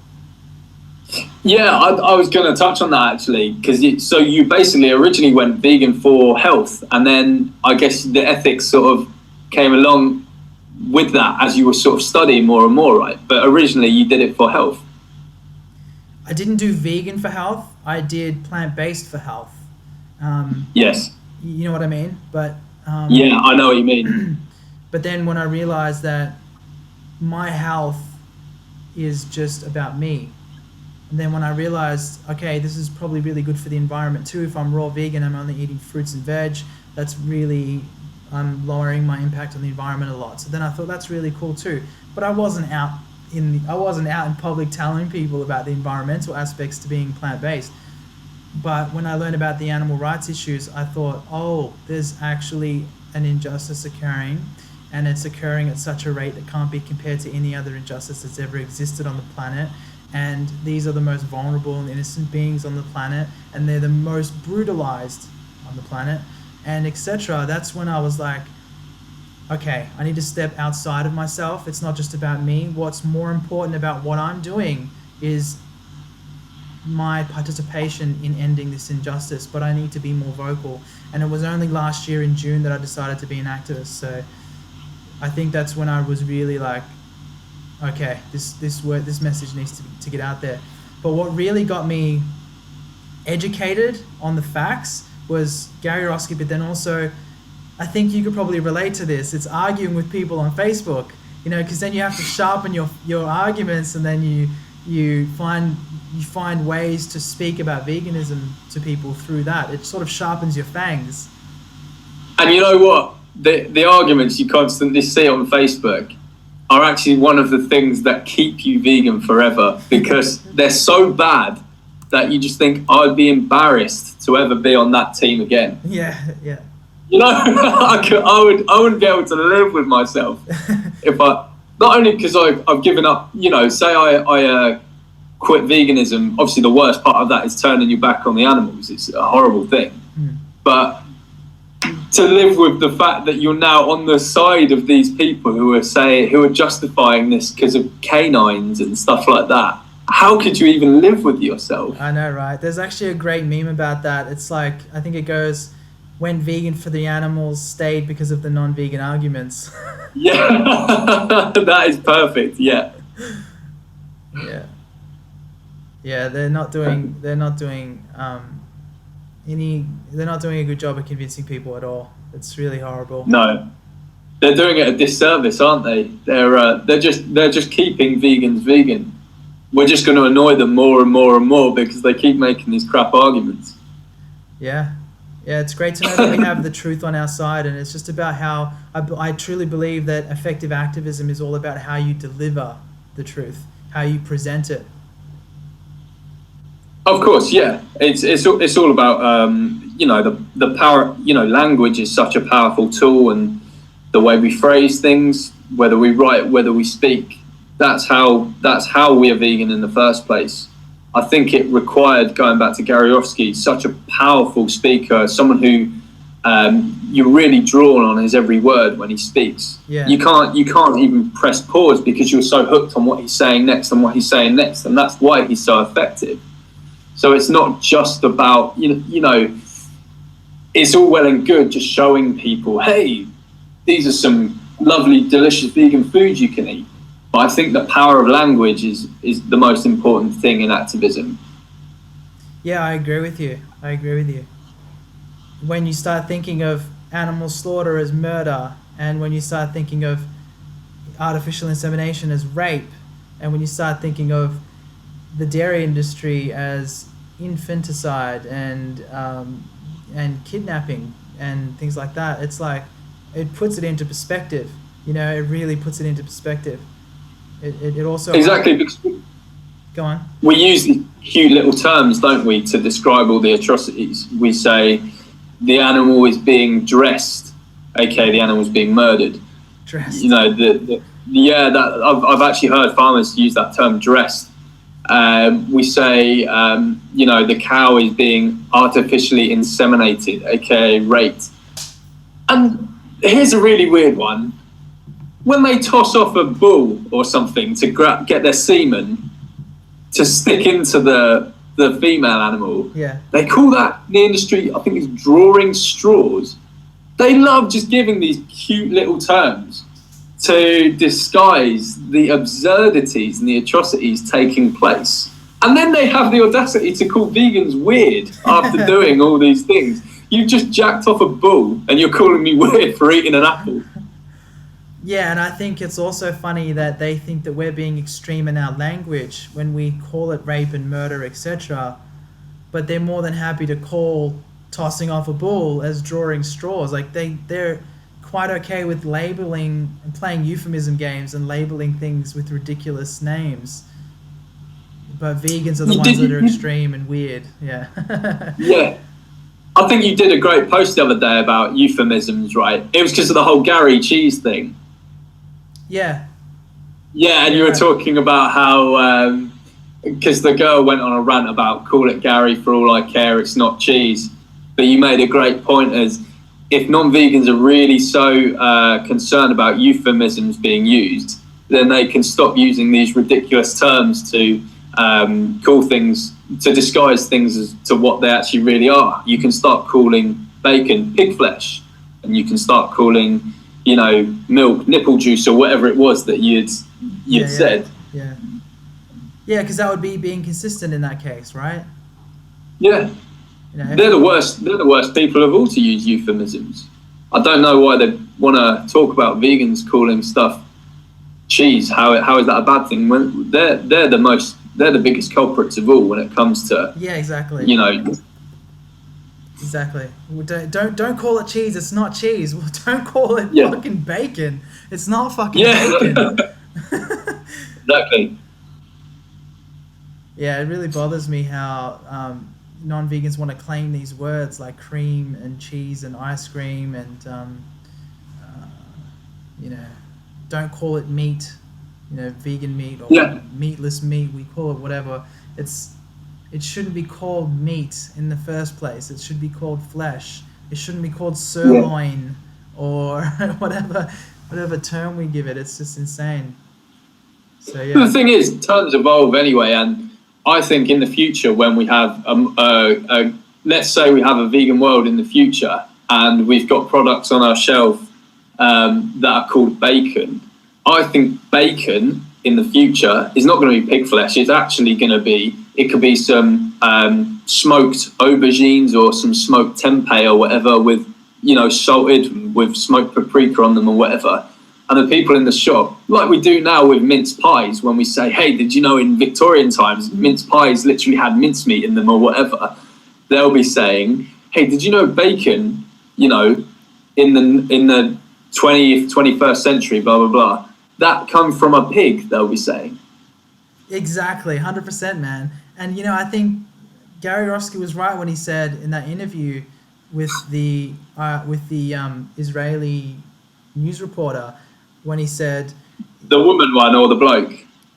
Yeah, I was going to touch on that actually, because so you basically originally went vegan for health, and then I guess the ethics sort of came along with that as you were sort of studying more and more, right? But originally you did it for health. I didn't do vegan for health. I did plant-based for health. Yes. You know what I mean? But yeah, I know what you mean. But then when I realized that my health is just about me, and then when I realized, okay, this is probably really good for the environment too. If I'm raw vegan, I'm only eating fruits and veg. I'm lowering my impact on the environment a lot. So then I thought that's really cool too. But I wasn't out in public telling people about the environmental aspects to being plant-based. But when I learned about the animal rights issues, I thought, oh, there's actually an injustice occurring, and it's occurring at such a rate that can't be compared to any other injustice that's ever existed on the planet. And these are the most vulnerable and innocent beings on the planet, and they're the most brutalized on the planet, and etc. That's when I was like, okay, I need to step outside of myself. It's not just about me. What's more important about what I'm doing is my participation in ending this injustice, but I need to be more vocal. And it was only last year in June that I decided to be an activist. So I think that's when I was really like, okay, this message needs to get out there. But what really got me educated on the facts was Gary Roski, but then also, I think you could probably relate to this. It's arguing with people on Facebook, you know, because then you have to sharpen your arguments, and then you find ways to speak about veganism to people through that. It sort of sharpens your fangs. And you know what? The arguments you constantly see on Facebook are actually one of the things that keep you vegan forever, because they're so bad that you just think, I'd be embarrassed to ever be on that team again. Yeah. You know, I wouldn't be able to live with myself if I, not only because I've given up, you know, say I quit veganism. Obviously the worst part of that is turning your back on the animals. It's a horrible thing. But to live with the fact that you're now on the side of these people who are justifying this because of canines and stuff like that, how could you even live with yourself? I know, right? There's actually a great meme about that. It's like, I think it goes, went vegan for the animals, stayed because of the non-vegan arguments. Yeah, that is perfect. Yeah. Yeah, they're not doing a good job of convincing people at all. It's really horrible. No, they're doing it a disservice, aren't they? They're just keeping vegans vegan. We're just going to annoy them more and more and more because they keep making these crap arguments. Yeah, it's great to know that we have the truth on our side, and it's just about how I truly believe that effective activism is all about how you deliver the truth, how you present it. Of course, yeah. It's all about you know, the power. You know, language is such a powerful tool, and the way we phrase things, whether we write, whether we speak, that's how we are vegan in the first place. I think it required, going back to Gary Roski, such a powerful speaker, someone who you're really drawn on his every word when he speaks. Yeah. You can't even press pause because you're so hooked on what he's saying next, and that's why he's so effective. So it's not just about, you know, it's all well and good just showing people, hey, these are some lovely, delicious vegan foods you can eat. But I think the power of language is the most important thing in activism. Yeah, I agree with you. When you start thinking of animal slaughter as murder, and when you start thinking of artificial insemination as rape, and when you start thinking of the dairy industry as infanticide and kidnapping and things like that, it's like, it puts it into perspective. You know, it really puts it into perspective. It also... Exactly, because go on. We use these cute little terms, don't we, to describe all the atrocities. We say the animal is being dressed, aka the animal is being murdered. Dressed. You know, I've actually heard farmers use that term, dressed. We say, you know, the cow is being artificially inseminated, aka raped. And here's a really weird one. When they toss off a bull or something to get their semen to stick into the female animal, yeah, they call that in the industry, I think it's drawing straws. They love just giving these cute little terms to disguise the absurdities and the atrocities taking place. And then they have the audacity to call vegans weird after doing all these things. You've just jacked off a bull and you're calling me weird for eating an apple. Yeah, and I think it's also funny that they think that we're being extreme in our language when we call it rape and murder, etc. But they're more than happy to call tossing off a bull as drawing straws. Like they're quite okay with labeling and playing euphemism games and labeling things with ridiculous names. But vegans are the ones that are extreme and weird. Yeah. Yeah. I think you did a great post the other day about euphemisms, right? It was because of the whole Gary cheese thing. Yeah. Yeah, and you were talking about how, because the girl went on a rant about call it Gary for all I care, it's not cheese. But you made a great point as if non-vegans are really so concerned about euphemisms being used, then they can stop using these ridiculous terms to call things, to disguise things as to what they actually really are. You can start calling bacon pig flesh, and you can start calling, you know, milk nipple juice, or whatever it was that you'd said. Yeah, because that would be being consistent in that case, right? Yeah. You know, they're the worst people of all to use euphemisms. I don't know why they want to talk about vegans calling stuff cheese. How is that a bad thing? When they're the biggest culprits of all when it comes to, exactly. You know, exactly. Well, don't call it cheese. It's not cheese. Well, don't call it fucking bacon. It's not fucking bacon. Exactly. Yeah, it really bothers me how non-vegans want to claim these words like cream and cheese and ice cream and you know, don't call it meat, you know, vegan meat or meatless meat. We call it whatever. It shouldn't be called meat in the first place. It should be called flesh. It shouldn't be called sirloin or whatever term we give it. It's just insane. So yeah. The thing is, terms evolve anyway, and I think in the future, when we have let's say we have a vegan world in the future, and we've got products on our shelf that are called bacon, I think bacon in the future is not going to be pig flesh. It's actually going to be, it could be some smoked aubergines or some smoked tempeh or whatever, with, you know, salted with smoked paprika on them or whatever. And the people in the shop, like we do now with mince pies, when we say, hey, did you know in Victorian times mince pies literally had mincemeat in them or whatever, they'll be saying, hey, did you know bacon, you know, in the 20th, 21st century, blah, blah, blah, that come from a pig, they'll be saying. Exactly, 100%, man. And, you know, I think Gary Roski was right when he said in that interview with the Israeli news reporter, when he said... The woman one or the bloke?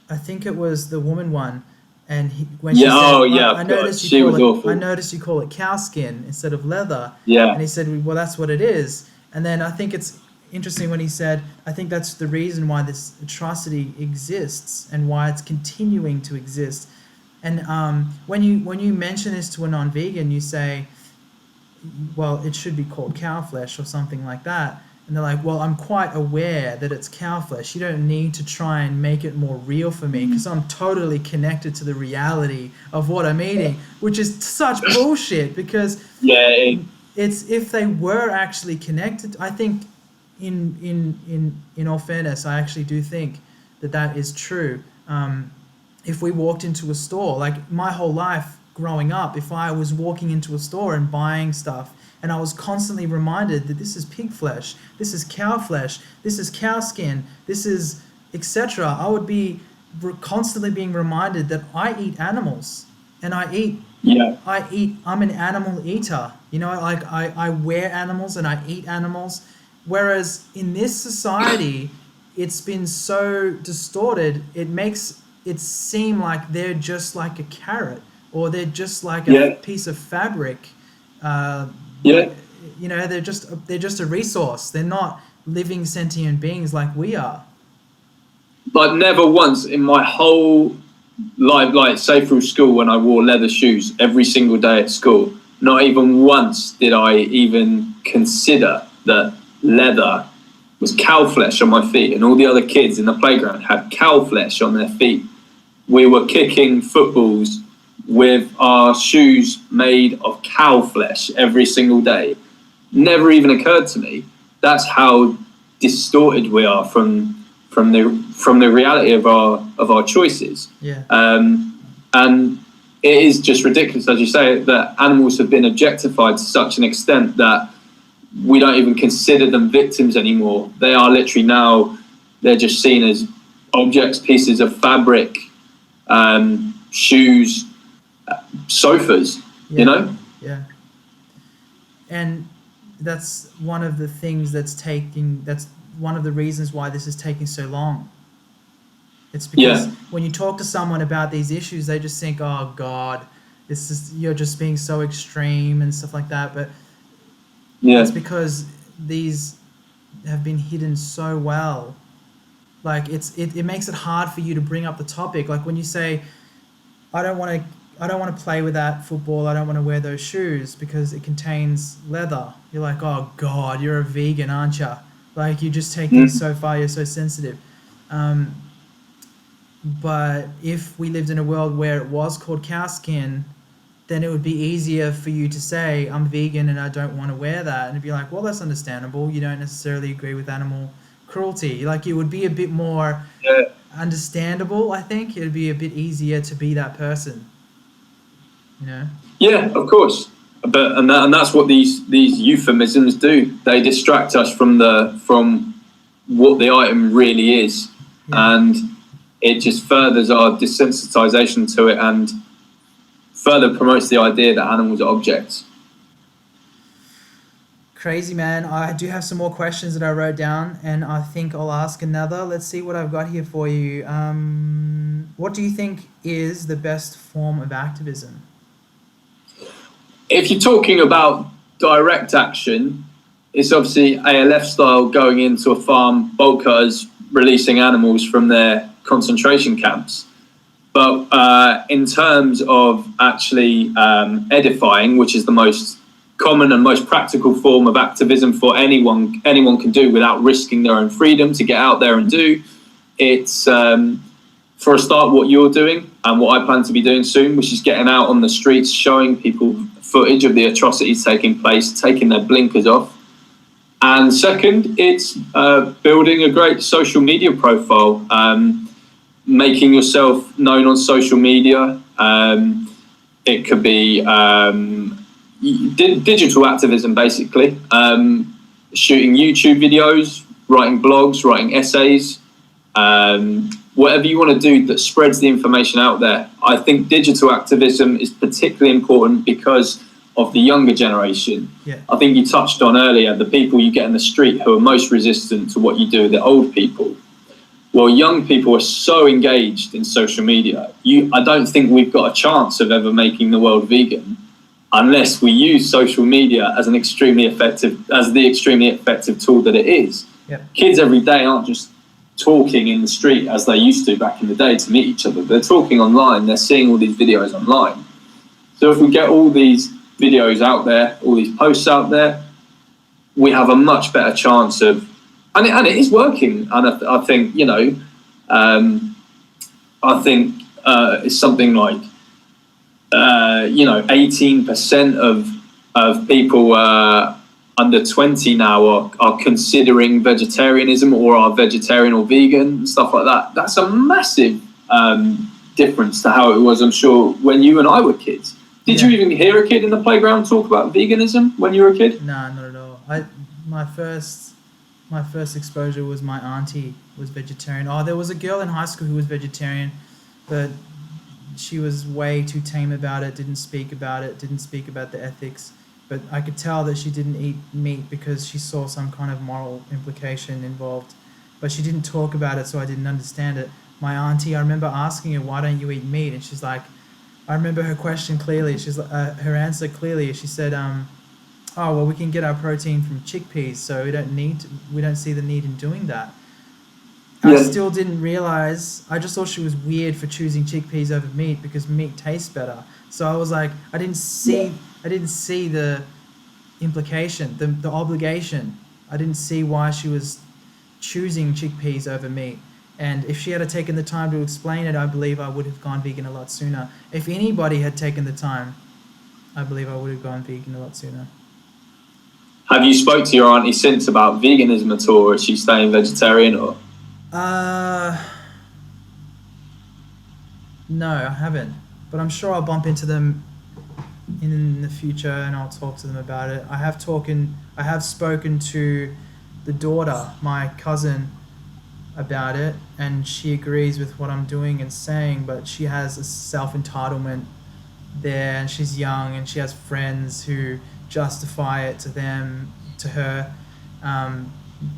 I think it was the woman one. And I noticed you call it cow skin instead of leather. Yeah. And he said, well, that's what it is. And then I think it's interesting when he said, I think that's the reason why this atrocity exists and why it's continuing to exist. And when you mention this to a non-vegan, you say, well, it should be called cow flesh or something like that. And they're like, well, I'm quite aware that it's cow flesh. You don't need to try and make it more real for me because I'm totally connected to the reality of what I'm eating, which is such bullshit because it's if they were actually connected. I think in all fairness, I actually do think that is true. If we walked into a store, like my whole life growing up, if I was walking into a store and buying stuff, and I was constantly reminded that this is pig flesh, this is cow flesh, this is cow skin, this is etc. I would be constantly being reminded that I eat animals, and I'm an animal eater. You know, like I wear animals and I eat animals. Whereas in this society, it's been so distorted, it makes it seem like they're just like a carrot or they're just like a piece of fabric. You know, they're just a resource. They're not living sentient beings like we are. Like never once in my whole life, like say through school when I wore leather shoes every single day at school, not even once did I even consider that leather was cow flesh on my feet, and all the other kids in the playground had cow flesh on their feet. We were kicking footballs with our shoes made of cow flesh every single day. Never even occurred to me. That's how distorted we are from the reality of our choices. And it is just ridiculous, as you say, that animals have been objectified to such an extent that we don't even consider them victims anymore. They are literally now, they're just seen as objects, pieces of fabric, shoes, sofas, you know? Yeah. And that's one of the things that's one of the reasons why this is taking so long. It's because when you talk to someone about these issues, they just think, oh God, you're just being so extreme and stuff like that. But Yeah. It's because these have been hidden so well. Like it makes it hard for you to bring up the topic. Like when you say, I don't want to play with that football. I don't want to wear those shoes because it contains leather. You're like, oh God, you're a vegan, aren't you? Like you just take things so far. You're so sensitive. Um, but if we lived in a world where it was called cow skin, then it would be easier for you to say, I'm vegan and I don't want to wear that. And it'd be like, well, that's understandable. You don't necessarily agree with animal cruelty. Like it would be a bit more Yeah. understandable, I think. It would be a bit easier to be that person, you know? Yeah, of course. And that's what these euphemisms do. They distract us from what the item really is. Yeah. And it just furthers our desensitization to it and further promotes the idea that animals are objects. Crazy, man. I do have some more questions that I wrote down, and I think I'll ask another. Let's see what I've got here for you. What do you think is the best form of activism? If you're talking about direct action, it's obviously ALF style, going into a farm, bulk cutters releasing animals from their concentration camps. But in terms of actually edifying, which is the most common and most practical form of activism for anyone can do without risking their own freedom to get out there and do, it's for a start what you're doing and what I plan to be doing soon, which is getting out on the streets, showing people footage of the atrocities taking place, taking their blinkers off. And second, it's building a great social media profile, making yourself known on social media. It could be digital activism, basically. Shooting YouTube videos, writing blogs, writing essays, whatever you want to do that spreads the information out there. I think digital activism is particularly important because of the younger generation. Yeah. I think you touched on earlier the people you get in the street who are most resistant to what you do, the old people. Well, young people are so engaged in social media. I don't think we've got a chance of ever making the world vegan unless we use social media as the extremely effective tool that it is. Yep. Kids every day aren't just talking in the street as they used to back in the day to meet each other. They're talking online. They're seeing all these videos online. So if we get all these videos out there, all these posts out there, we have a much better chance of, and it is working. And I think, it's something like, 18% of people under 20 now are considering vegetarianism or are vegetarian or vegan, stuff like that. That's a massive difference to how it was, I'm sure, when you and I were kids. Did you even hear a kid in the playground talk about veganism when you were a kid? Nah, not at all. My first exposure was my auntie was vegetarian. Oh, there was a girl in high school who was vegetarian, but she was way too tame about it, didn't speak about the ethics. But I could tell that she didn't eat meat because she saw some kind of moral implication involved. But she didn't talk about it, so I didn't understand it. My auntie, I remember asking her, why don't you eat meat? And she's like, I remember her question clearly. Her answer clearly. She said, oh, well, we can get our protein from chickpeas, so we don't see the need in doing that. Yeah. I still didn't realize, I just thought she was weird for choosing chickpeas over meat because meat tastes better. So I was like, I didn't see the implication, the obligation. I didn't see why she was choosing chickpeas over meat. And if she had taken the time to explain it, I believe I would have gone vegan a lot sooner. If anybody had taken the time, I believe I would have gone vegan a lot sooner. Have you spoke to your auntie since about veganism at all, or is she staying vegetarian? Or no, I haven't. But I'm sure I'll bump into them in the future and I'll talk to them about it. I have spoken to the daughter, my cousin, about it, and she agrees with what I'm doing and saying, but she has a self-entitlement there, and she's young and she has friends who justify it to her,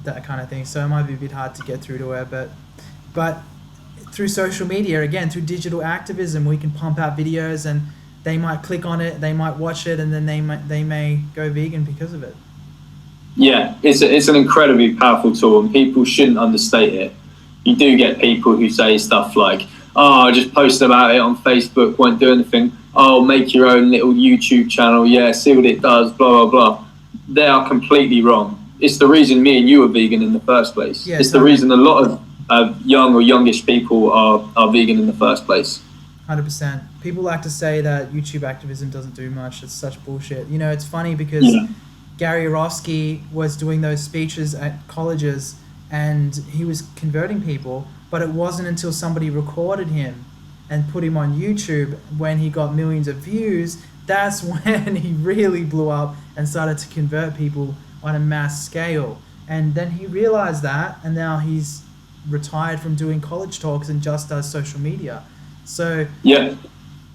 that kind of thing. So it might be a bit hard to get through to her, but through social media, again, through digital activism, we can pump out videos and they might click on it, they might watch it, and then they may go vegan because of it. Yeah, it's an incredibly powerful tool, and people shouldn't understate it. You do get people who say stuff like, "Oh, I just post about it on Facebook, won't do anything. Oh, make your own little YouTube channel. Yeah, see what it does. Blah blah blah." They are completely wrong. It's the reason me and you are vegan in the first place. Yeah, it's the reason a lot of young or youngish people are vegan in the first place. 100%. People like to say that YouTube activism doesn't do much. It's such bullshit. You know, it's funny because Gary Orofsky was doing those speeches at colleges and he was converting people, but it wasn't until somebody recorded him and put him on YouTube when he got millions of views, that's when he really blew up and started to convert people on a mass scale. And then he realized that, and now he's retired from doing college talks and just does social media. So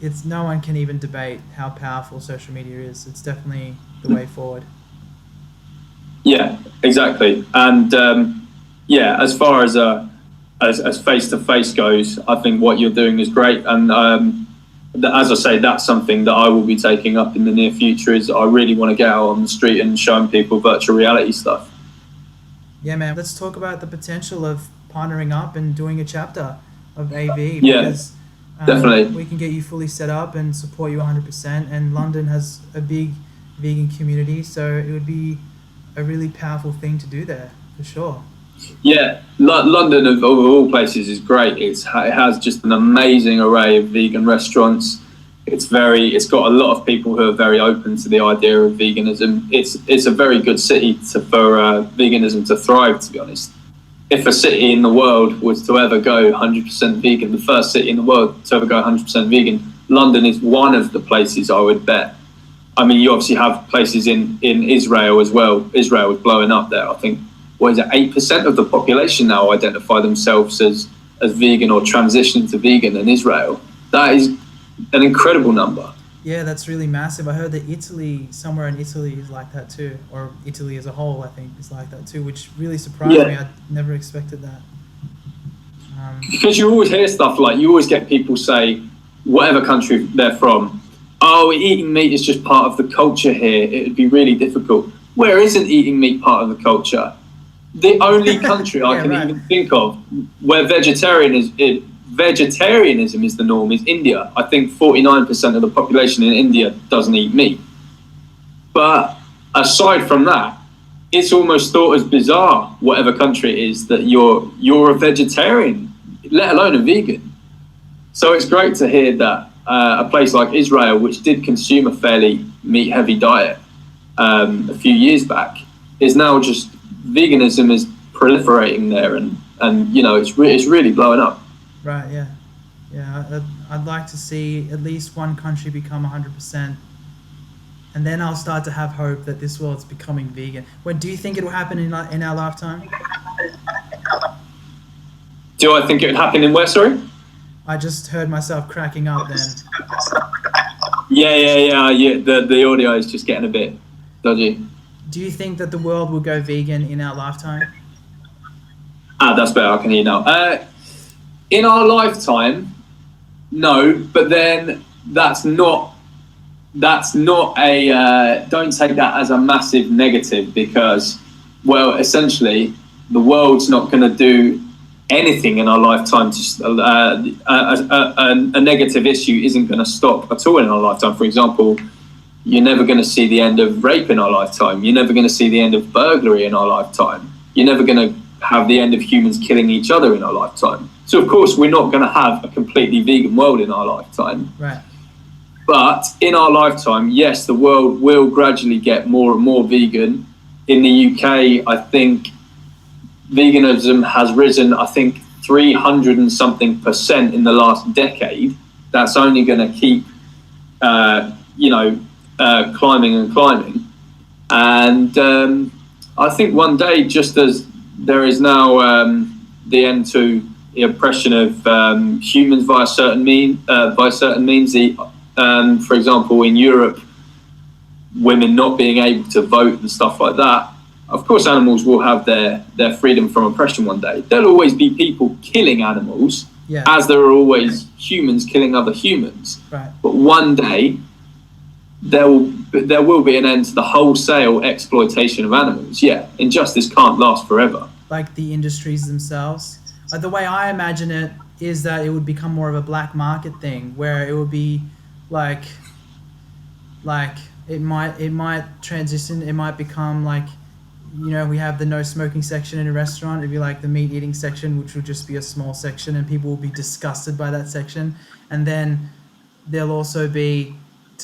it's no one can even debate how powerful social media is. It's definitely the way forward. Yeah, exactly. And as far as face to face goes, I think what you're doing is great. And as I say, that's something that I will be taking up in the near future. Is I really want to get out on the street and showing people virtual reality stuff. Yeah, man. Let's talk about the potential of partnering up and doing a chapter of AV. Because, definitely. We can get you fully set up and support you 100%. And London has a big vegan community, so it would be a really powerful thing to do there, for sure. Yeah, London of all places is great. It has just an amazing array of vegan restaurants. It's got a lot of people who are very open to the idea of veganism. It's a very good city for veganism to thrive, to be honest. If a city in the world was to ever go 100% vegan, the first city in the world to ever go 100% vegan, London is one of the places I would bet. I mean, you obviously have places in Israel as well. Israel is blowing up there. I think, 8% of the population now identify themselves as vegan or transition to vegan in Israel. That is an incredible number. Yeah, that's really massive. I heard that somewhere in Italy is like that too, or Italy as a whole, I think, is like that too, which really surprised me. I never expected that. Because you always hear stuff like, you always get people say, whatever country they're from, "Oh, eating meat is just part of the culture here. It would be really difficult." Where isn't eating meat part of the culture? The only country I can even think of where vegetarianism is the norm is India. I think 49% of the population in India doesn't eat meat. But aside from that, it's almost thought as bizarre, whatever country it is, that you're a vegetarian, let alone a vegan. So it's great to hear that a place like Israel, which did consume a fairly meat-heavy diet a few years back, is now just veganism is proliferating there, and you know it's really blowing up. Right. Yeah. I'd like to see at least one country become 100%, and then I'll start to have hope that this world's becoming vegan. When do you think it will happen in our lifetime? Do I think it would happen in where? Sorry. I just heard myself cracking up then. Yeah. The audio is just getting a bit dodgy. Do you think that the world will go vegan in our lifetime? That's better. I can hear now. In our lifetime, no. But then that's not a. Don't take that as a massive negative, because, well, essentially, the world's not going to do anything in our lifetime. A negative issue isn't going to stop at all in our lifetime. For example, you're never going to see the end of rape in our lifetime. You're never going to see the end of burglary in our lifetime. You're never going to have the end of humans killing each other in our lifetime. So, of course, we're not going to have a completely vegan world in our lifetime. Right. But in our lifetime, yes, the world will gradually get more and more vegan. In the UK, I think veganism has risen, 300 and something % in the last decade. That's only going to keep, climbing and climbing. And I think one day, just as there is now the end to the oppression of humans by certain means, for example, in Europe, women not being able to vote and stuff like that. Of course, animals will have their freedom from oppression one day. There'll always be people killing animals, as there are always humans killing other humans. Right. But one day, there will be an end to the wholesale exploitation of animals. Yeah, injustice can't last forever. Like the industries themselves. The way I imagine it is that it would become more of a black market thing, where it would be like it might transition. It might become like, you know, we have the no smoking section in a restaurant. It'd be like the meat eating section, which would just be a small section, and people will be disgusted by that section. And then there'll also be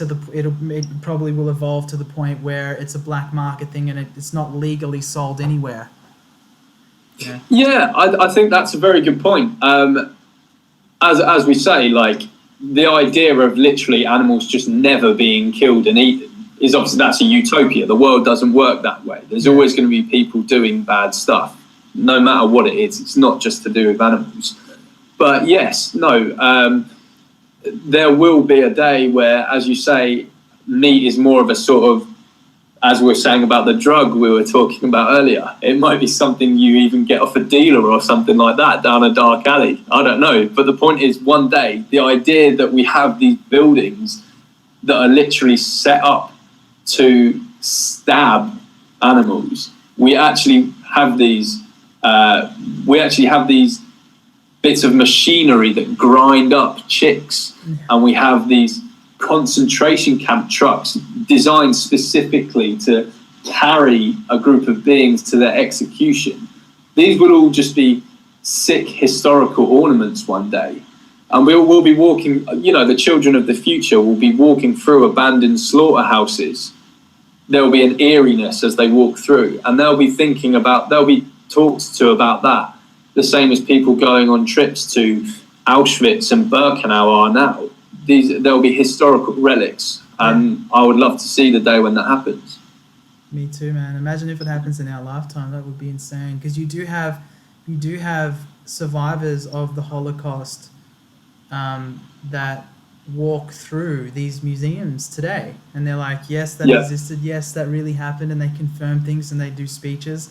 it probably will evolve to the point where it's a black market thing and it's not legally sold anywhere. Yeah, I think that's a very good point. As we say, like, the idea of literally animals just never being killed and eaten is obviously, that's a utopia. The world doesn't work that way. There's always going to be people doing bad stuff, no matter what it is. It's not just to do with animals. But yes, no, there will be a day where, as you say, meat is more of a sort of, as we were saying about the drug we were talking about earlier, it might be something you even get off a dealer or something like that down a dark alley. I don't know. But the point is, one day, the idea that we have these buildings that are literally set up to stab animals, we actually have these bits of machinery that grind up chicks, and we have these concentration camp trucks designed specifically to carry a group of beings to their execution. These would all just be sick historical ornaments one day, and we'll be walking, you know, the children of the future will be walking through abandoned slaughterhouses. There'll be an eeriness as they walk through, and they'll be talked to about that, the same as people going on trips to Auschwitz and Birkenau are now. There'll be historical relics, and I would love to see the day when that happens. Me too, man. Imagine if it happens in our lifetime. That would be insane, because you do have survivors of the Holocaust that walk through these museums today, and they're like, yes, that existed, yes, that really happened, and they confirm things and they do speeches.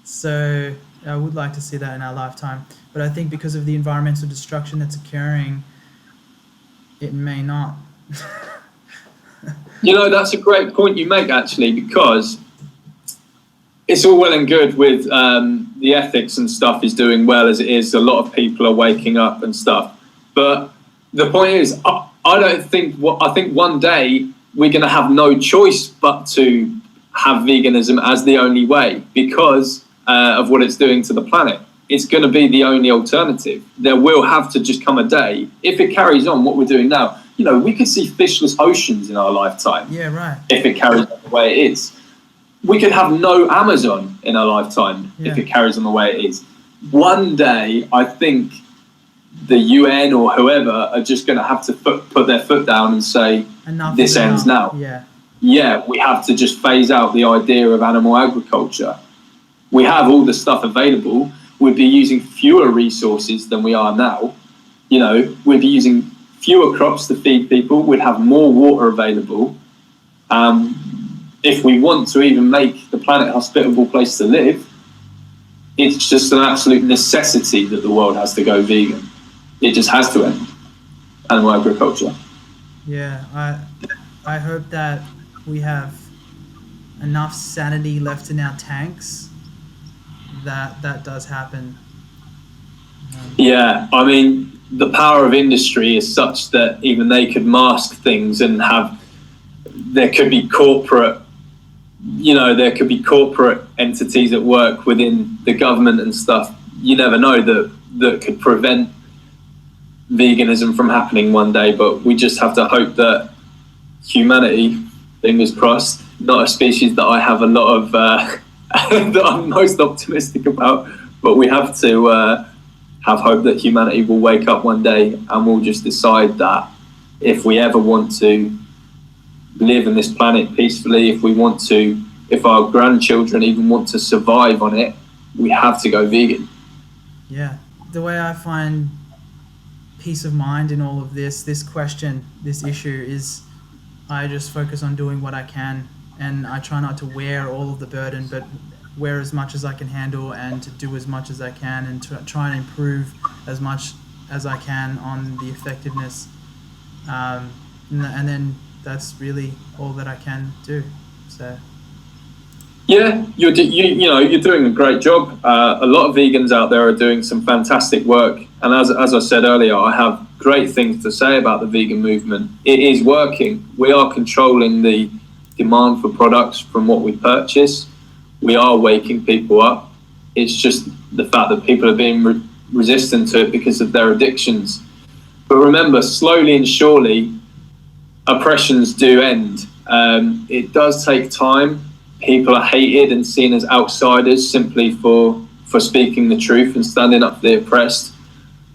So I would like to see that in our lifetime, but I think because of the environmental destruction that's occurring, it may not. You know, that's a great point you make, actually, because it's all well and good with the ethics and stuff is doing well as it is. A lot of people are waking up and stuff, but the point is, I think one day we're going to have no choice but to have veganism as the only way, because of what it's doing to the planet. It's going to be the only alternative. There will have to just come a day, if it carries on what we're doing now. You know, we could see fishless oceans in our lifetime. Yeah, right. If it carries on the way it is. We could have no Amazon in our lifetime if it carries on the way it is. One day, I think the UN or whoever are just going to have to put their foot down and say, this ends now. Yeah, we have to just phase out the idea of animal agriculture. We have all the stuff available. We'd be using fewer resources than we are now. You know, we'd be using fewer crops to feed people. We'd have more water available. If we want to even make the planet a hospitable place to live, it's just an absolute necessity that the world has to go vegan. It just has to end animal agriculture. Yeah, I hope that we have enough sanity left in our tanks that does happen. Yeah, I mean, the power of industry is such that even they could mask things and there could be corporate entities at work within the government and stuff. You never know that could prevent veganism from happening one day, but we just have to hope that humanity, fingers crossed, not a species that I have a lot of that I'm most optimistic about, but we have to have hope that humanity will wake up one day and we'll just decide that if we ever want to live in this planet peacefully, if our grandchildren even want to survive on it, we have to go vegan. Yeah, the way I find peace of mind in all of this question, this issue, is I just focus on doing what I can, and I try not to wear all of the burden, but wear as much as I can handle and to do as much as I can and to try and improve as much as I can on the effectiveness. And then that's really all that I can do. So. Yeah, you're doing a great job. A lot of vegans out there are doing some fantastic work, and as I said earlier, I have great things to say about the vegan movement. It is working. We are controlling the demand for products from what we purchase. We are waking people up. It's just the fact that people are being resistant to it because of their addictions. But remember, slowly and surely, oppressions do end. It does take time. People are hated and seen as outsiders simply for speaking the truth and standing up for the oppressed.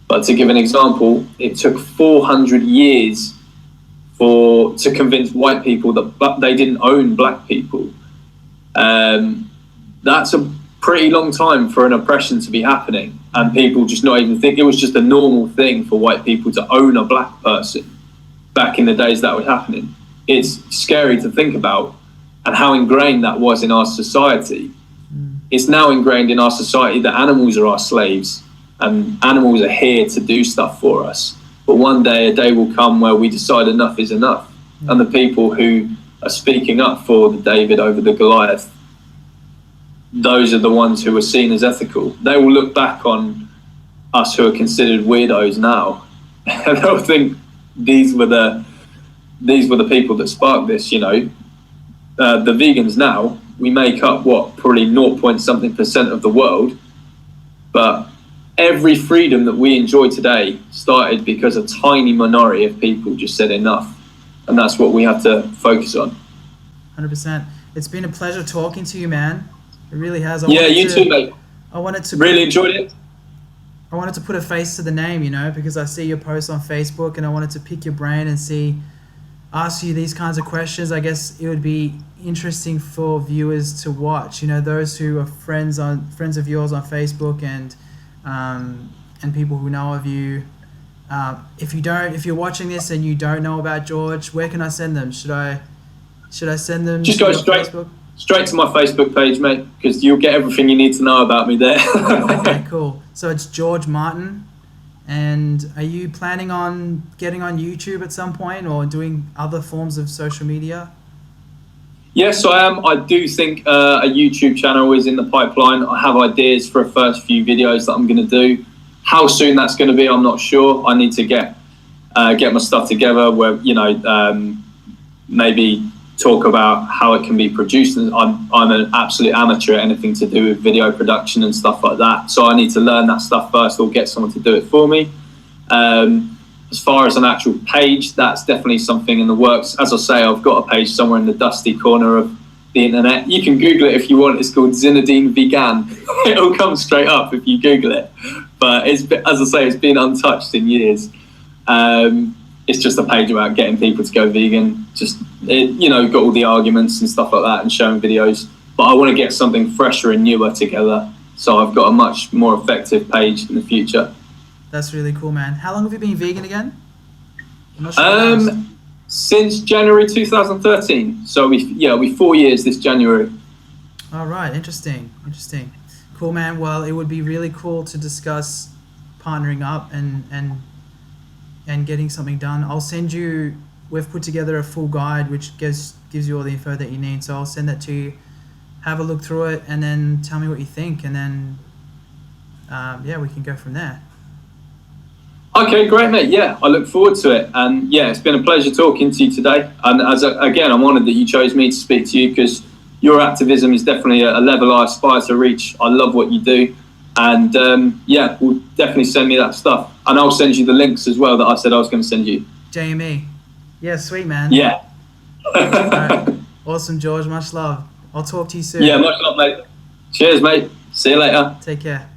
But to give an example, it took 400 years to convince white people that they didn't own black people. That's a pretty long time for an oppression to be happening, and people just not even think it was just a normal thing for white people to own a black person back in the days that was happening. It's scary to think about, and how ingrained that was in our society. It's now ingrained in our society that animals are our slaves, and animals are here to do stuff for us. But one day, a day will come where we decide enough is enough. And the people who are speaking up for the David over the Goliath, those are the ones who are seen as ethical. They will look back on us who are considered weirdos now, and they'll think these were the people that sparked this, you know. The vegans now, we make up probably 0.something% of the world, but every freedom that we enjoy today started because a tiny minority of people just said enough, and that's what we have to focus on. 100%. It's been a pleasure talking to you, man. It really has. You too, mate. I wanted to really enjoyed it. I wanted to put a face to the name, you know, because I see your posts on Facebook, and I wanted to pick your brain and ask you these kinds of questions. I guess it would be interesting for viewers to watch, you know, those who are friends of yours on Facebook and people who know of you. If you're watching this and you don't know about George, where can I send them? Should I send them? Just go straight to my Facebook page, mate, because you'll get everything you need to know about me there. Okay, cool. So it's George Martin. And are you planning on getting on YouTube at some point, or doing other forms of social media? Yes, I am. I do think a YouTube channel is in the pipeline. I have ideas for a first few videos that I'm going to do. How soon that's going to be, I'm not sure. I need to get my stuff together, where, you know, maybe talk about how it can be produced. And I'm an absolute amateur at anything to do with video production and stuff like that. So I need to learn that stuff first, or get someone to do it for me. As far as an actual page, that's definitely something in the works. As I say, I've got a page somewhere in the dusty corner of the internet. You can Google it if you want. It's called Zinedine Vegan. It'll come straight up if you Google it. But as I say, it's been untouched in years. It's just a page about getting people to go vegan. Got all the arguments and stuff like that, and showing videos. But I want to get something fresher and newer together, so I've got a much more effective page in the future. That's really cool, man. How long have you been vegan again? I'm not sure. Since January 2013. So we 4 years this January. All right, interesting. Cool, man. Well, it would be really cool to discuss partnering up and getting something done. I'll send you. We've put together a full guide which gives you all the info that you need. So I'll send that to you. Have a look through it, and then tell me what you think, and then we can go from there. Okay, great, mate. Yeah, I look forward to it. And yeah, it's been a pleasure talking to you today. And again, I'm honoured that you chose me to speak to you, because your activism is definitely a level I aspire to reach. I love what you do. And we'll definitely send me that stuff. And I'll send you the links as well that I said I was going to send you. JME. Yeah, sweet, man. Yeah. Right. Awesome, George. Much love. I'll talk to you soon. Yeah, much love, mate. Cheers, mate. See you later. Take care.